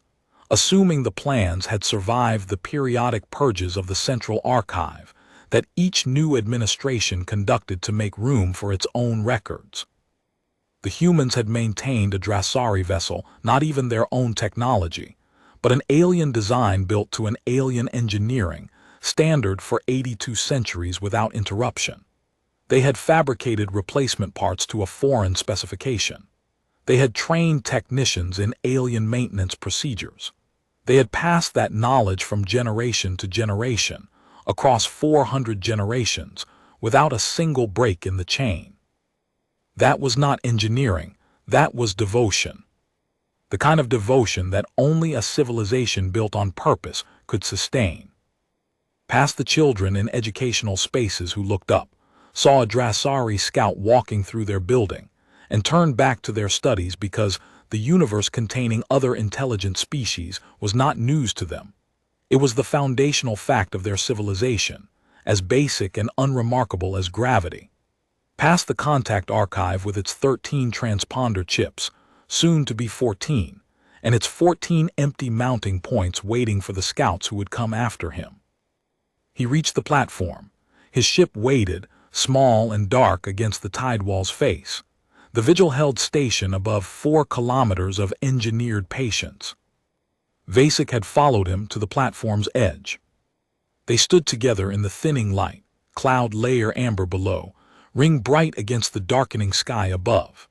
assuming the plans had survived the periodic purges of the Central Archive that each new administration conducted to make room for its own records. The humans had maintained a Drasari vessel, not even their own technology, but an alien design built to an alien engineering standard for 82 centuries without interruption. They had fabricated replacement parts to a foreign specification. They had trained technicians in alien maintenance procedures. They had passed that knowledge from generation to generation, across 400 generations, without a single break in the chain. That was not engineering, that was devotion. The kind of devotion that only a civilization built on purpose could sustain. Past the children in educational spaces who looked up, saw a Drasari scout walking through their building, and turned back to their studies because the universe containing other intelligent species was not news to them. It was the foundational fact of their civilization, as basic and unremarkable as gravity. Past the contact archive with its 13 transponder chips, soon to be 14, and its 14 empty mounting points waiting for the scouts who would come after him. He reached the platform. His ship waited, small and dark against the tidewall's face. The Vigil held station above 4 kilometers of engineered patience. Vasek had followed him to the platform's edge. They stood together in the thinning light, cloud layer amber below, ring bright against the darkening sky above.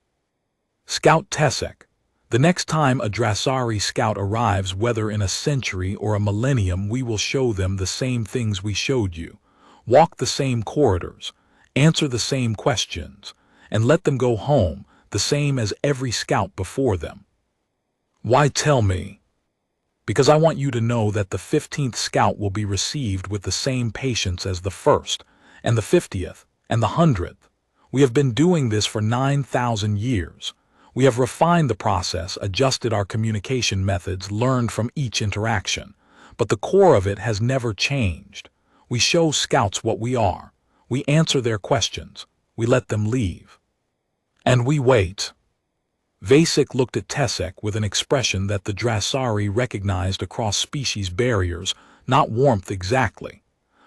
Scout Tesek, the next time a Drasari scout arrives, whether in a century or a millennium, we will show them the same things we showed you, walk the same corridors, answer the same questions, and let them go home the same as every scout before them. Why tell me? Because I want you to know that the 15th scout will be received with the same patience as the first, and the 50th, and the 100th. We have been doing this for 9,000 years. We have refined the process, adjusted our communication methods, learned from each interaction. But the core of it has never changed. We show scouts what we are. We answer their questions. We let them leave. And we wait. Vasek looked at Tesek with an expression that the Drasari recognized across species barriers, not warmth exactly,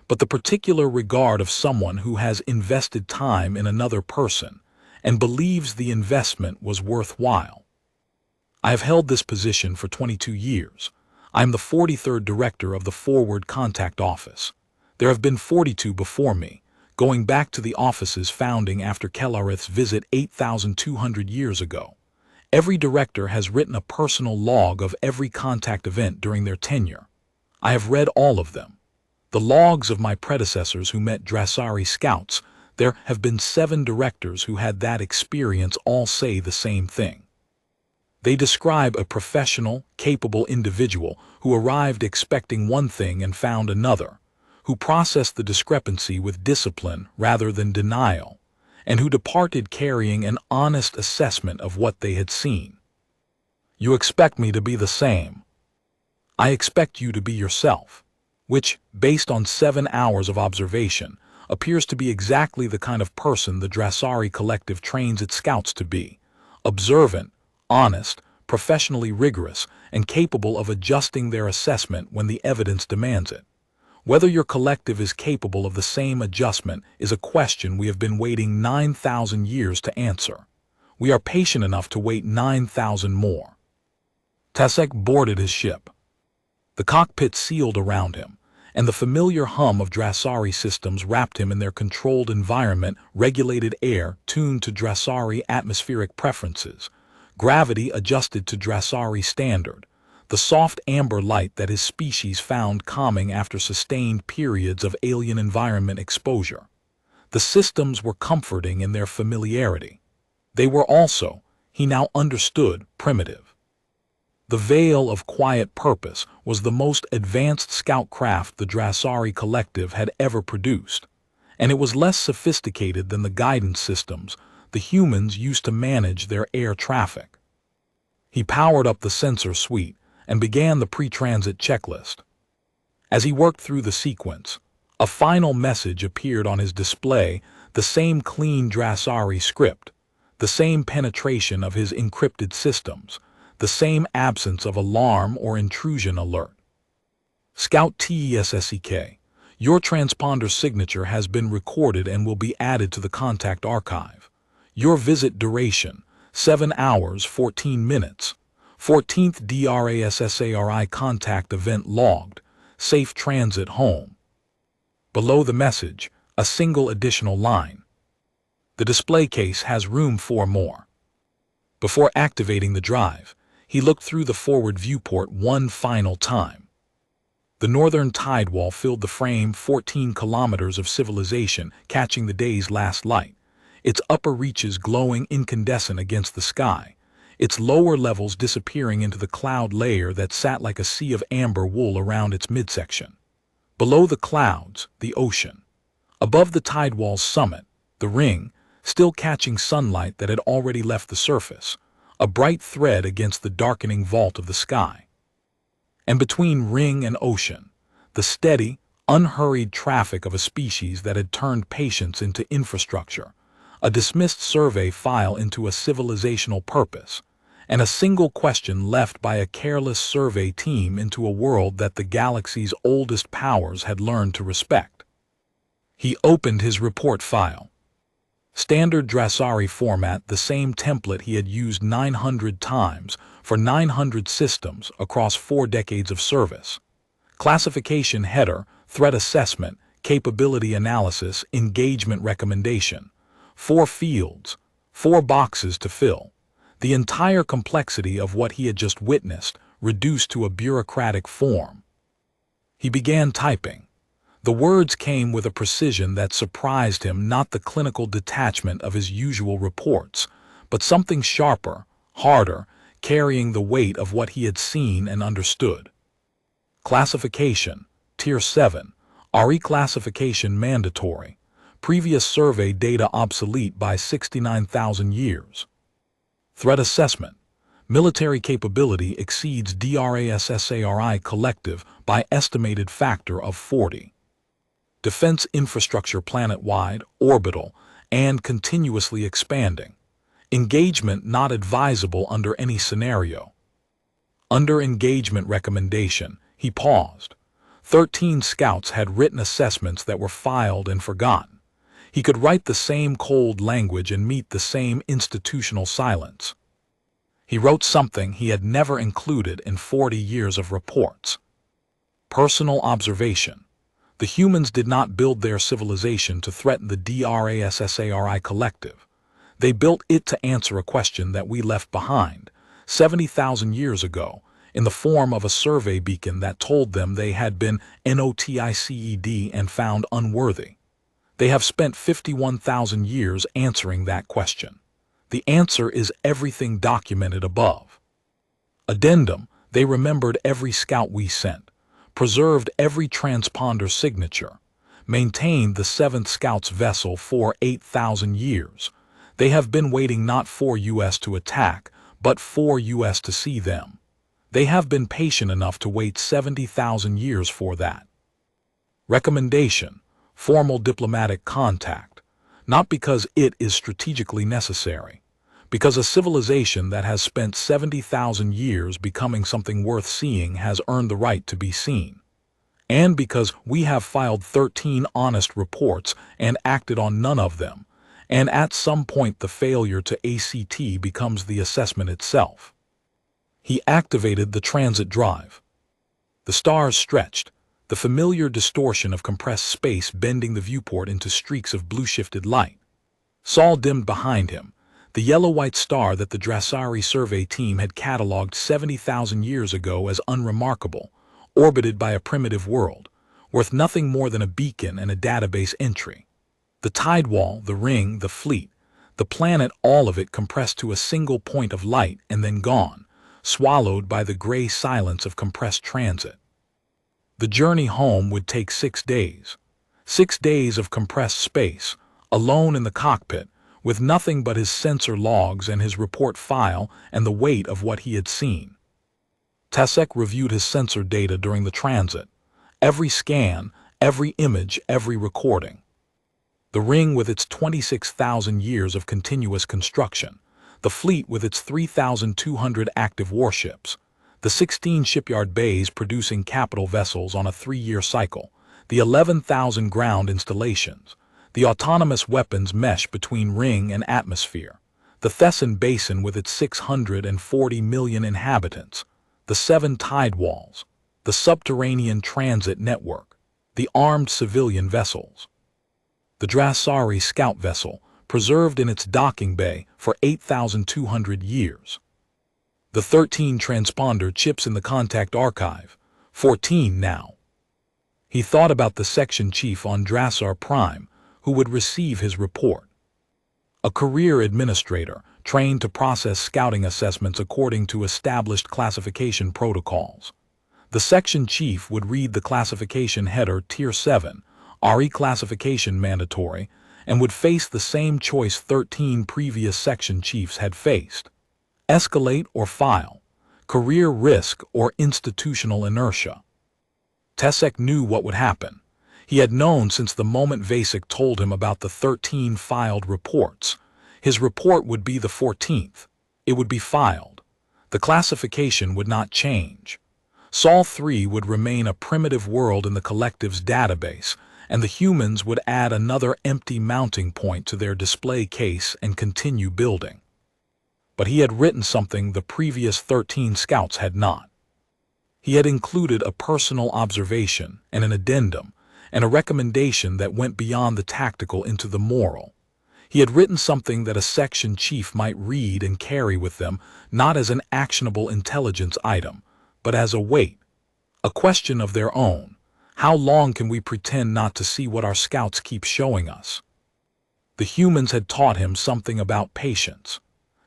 but the particular regard of someone who has invested time in another person and believes the investment was worthwhile. I have held this position for 22 years. I am the 43rd director of the Forward Contact Office. There have been 42 before me, going back to the office's founding after Kellareth's visit 8,200 years ago. Every director has written a personal log of every contact event during their tenure. I have read all of them. The logs of my predecessors who met Drasari scouts. There have been 7 directors who had that experience, all say the same thing. They describe a professional, capable individual who arrived expecting one thing and found another, who processed the discrepancy with discipline rather than denial, and who departed carrying an honest assessment of what they had seen. You expect me to be the same. I expect you to be yourself, which, based on 7 hours of observation, appears to be exactly the kind of person the Drasari Collective trains its scouts to be: observant, honest, professionally rigorous, and capable of adjusting their assessment when the evidence demands it. Whether your collective is capable of the same adjustment is a question we have been waiting 9,000 years to answer. We are patient enough to wait 9,000 more. Tesek boarded his ship. The cockpit sealed around him, and the familiar hum of Drasari systems wrapped him in their controlled environment, regulated air tuned to Drasari atmospheric preferences, gravity adjusted to Drasari standard, the soft amber light that his species found calming after sustained periods of alien environment exposure. The systems were comforting in their familiarity. They were also, he now understood, primitive. The Veil of Quiet Purpose was the most advanced scout craft the Drasari Collective had ever produced, and it was less sophisticated than the guidance systems the humans used to manage their air traffic. He powered up the sensor suite and began the pre-transit checklist. As he worked through the sequence, a final message appeared on his display, the same clean Drasari script, the same penetration of his encrypted systems, the same absence of alarm or intrusion alert. Scout TESSEK, your transponder signature has been recorded and will be added to the contact archive. Your visit duration, 7 hours 14 minutes. 14th DRASSARI contact event logged. Safe transit home. Below the message, a single additional line. The display case has room for more. Before activating the drive, he looked through the forward viewport one final time. The northern tidewall filled the frame, 14 kilometers of civilization catching the day's last light, its upper reaches glowing incandescent against the sky, its lower levels disappearing into the cloud layer that sat like a sea of amber wool around its midsection. Below the clouds, the ocean. Above the tidewall's summit, the ring, still catching sunlight that had already left the surface, a bright thread against the darkening vault of the sky. And between ring and ocean, the steady, unhurried traffic of a species that had turned patience into infrastructure, a dismissed survey file into a civilizational purpose, and a single question left by a careless survey team into a world that the galaxy's oldest powers had learned to respect. He opened his report file. Standard Drasari format, the same template he had used 900 times for 900 systems across 4 decades of service. Classification header, threat assessment, capability analysis, engagement recommendation. 4 fields, 4 boxes to fill. The entire complexity of what he had just witnessed reduced to a bureaucratic form. He began typing. The words came with a precision that surprised him, not the clinical detachment of his usual reports, but something sharper, harder, carrying the weight of what he had seen and understood. Classification, Tier 7, RE classification mandatory. Previous survey data obsolete by 69,000 years. Threat assessment. Military capability exceeds DRASSARI collective by estimated factor of 40. Defense infrastructure planet-wide, orbital, and continuously expanding. Engagement not advisable under any scenario. Under engagement recommendation, he paused. 13 scouts had written assessments that were filed and forgotten. He could write the same cold language and meet the same institutional silence. He wrote something he had never included in 40 years of reports. Personal observation. The humans did not build their civilization to threaten the DRASSARI collective. They built it to answer a question that we left behind, 70,000 years ago, in the form of a survey beacon that told them they had been noticed and found unworthy. They have spent 51,000 years answering that question. The answer is everything documented above. Addendum, they remembered every scout we sent, preserved every transponder signature, maintained the 7th Scout's vessel for 8,000 years. They have been waiting not for US to attack, but for US to see them. They have been patient enough to wait 70,000 years for that. Recommendation. Formal diplomatic contact. Not because it is strategically necessary. Because a civilization that has spent 70,000 years becoming something worth seeing has earned the right to be seen. And because we have filed 13 honest reports and acted on none of them, and at some point the failure to ACT becomes the assessment itself. He activated the transit drive. The stars stretched, the familiar distortion of compressed space bending the viewport into streaks of blue-shifted light. Sol dimmed behind him, the yellow-white star that the Drasari survey team had catalogued 70,000 years ago as unremarkable, orbited by a primitive world, worth nothing more than a beacon and a database entry. The tidewall, the ring, the fleet, the planet, all of it compressed to a single point of light and then gone, swallowed by the gray silence of compressed transit. The journey home would take 6 days. 6 days of compressed space, alone in the cockpit, with nothing but his sensor logs and his report file and the weight of what he had seen. Tesek reviewed his sensor data during the transit. Every scan, every image, every recording. The ring with its 26,000 years of continuous construction, the fleet with its 3,200 active warships, the 16 shipyard bays producing capital vessels on a 3-year cycle, the 11,000 ground installations, the autonomous weapons mesh between ring and atmosphere, the Thesson Basin with its 640 million inhabitants, the 7 tide walls, the subterranean transit network, the armed civilian vessels. The Drasari scout vessel, preserved in its docking bay for 8,200 years. The 13 transponder chips in the contact archive, 14 now. He thought about the section chief on Drasar Prime, who would receive his report. A career administrator, trained to process scouting assessments according to established classification protocols. The section chief would read the classification header Tier 7, RE classification mandatory, and would face the same choice 13 previous section chiefs had faced. Escalate or file, career risk or institutional inertia. Tesek knew what would happen. He had known since the moment Vasek told him about the 13 filed reports. His report would be the 14th. It would be filed. The classification would not change. Sol 3 would remain a primitive world in the collective's database, and the humans would add another empty mounting point to their display case and continue building. But he had written something the previous 13 scouts had not. He had included a personal observation and an addendum, and a recommendation that went beyond the tactical into the moral. He had written something that a section chief might read and carry with them, not as an actionable intelligence item, but as a weight, a question of their own. How long can we pretend not to see what our scouts keep showing us? The humans had taught him something about patience.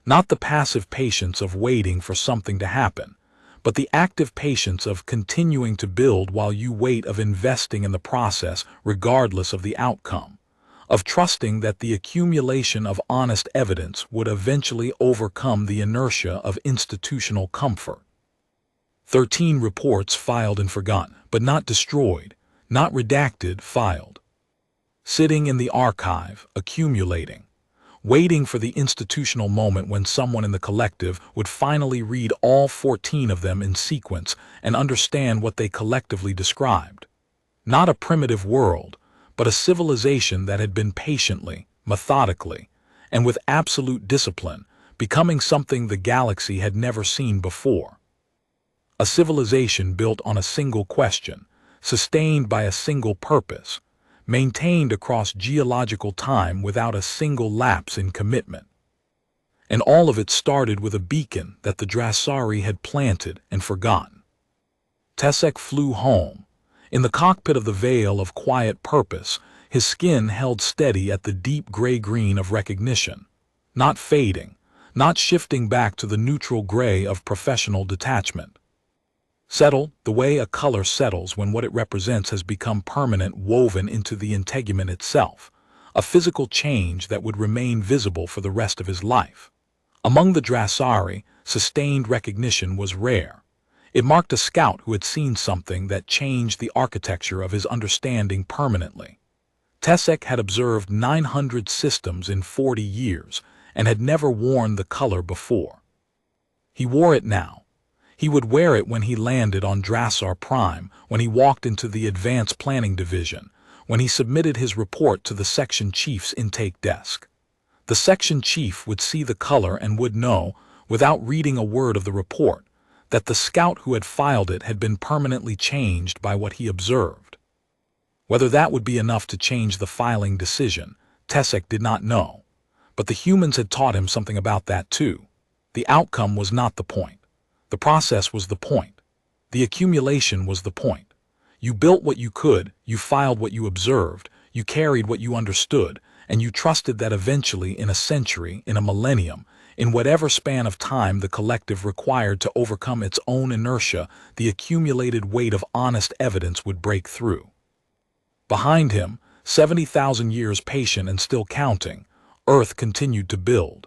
Not the passive patience of waiting for something to happen, but the active patience of continuing to build while you wait, of investing in the process regardless of the outcome, of trusting that the accumulation of honest evidence would eventually overcome the inertia of institutional comfort. 13 reports filed and forgotten, but not destroyed, not redacted, filed. Sitting in the archive, accumulating, waiting for the institutional moment when someone in the collective would finally read all 14 of them in sequence and understand what they collectively described. Not a primitive world, but a civilization that had been patiently, methodically, and with absolute discipline, becoming something the galaxy had never seen before. A civilization built on a single question, sustained by a single purpose, maintained across geological time without a single lapse in commitment. And all of it started with a beacon that the Drasari had planted and forgotten. Tesek flew home. In the cockpit of the Veil of Quiet Purpose, his skin held steady at the deep gray-green of recognition, not fading, not shifting back to the neutral gray of professional detachment. Settle, the way a color settles when what it represents has become permanent, woven into the integument itself, a physical change that would remain visible for the rest of his life. Among the Drasari, sustained recognition was rare. It marked a scout who had seen something that changed the architecture of his understanding permanently. Tesek had observed 900 systems in 40 years and had never worn the color before. He wore it now. He would wear it when he landed on Drasar Prime, when he walked into the Advanced Planning Division, when he submitted his report to the section chief's intake desk. The section chief would see the color and would know, without reading a word of the report, that the scout who had filed it had been permanently changed by what he observed. Whether that would be enough to change the filing decision, Tesek did not know. But the humans had taught him something about that too. The outcome was not the point. The process was the point. The accumulation was the point. You built what you could, you filed what you observed, you carried what you understood, and you trusted that eventually, in a century, in a millennium, in whatever span of time the collective required to overcome its own inertia, the accumulated weight of honest evidence would break through. Behind him, 70,000 years patient and still counting, Earth continued to build.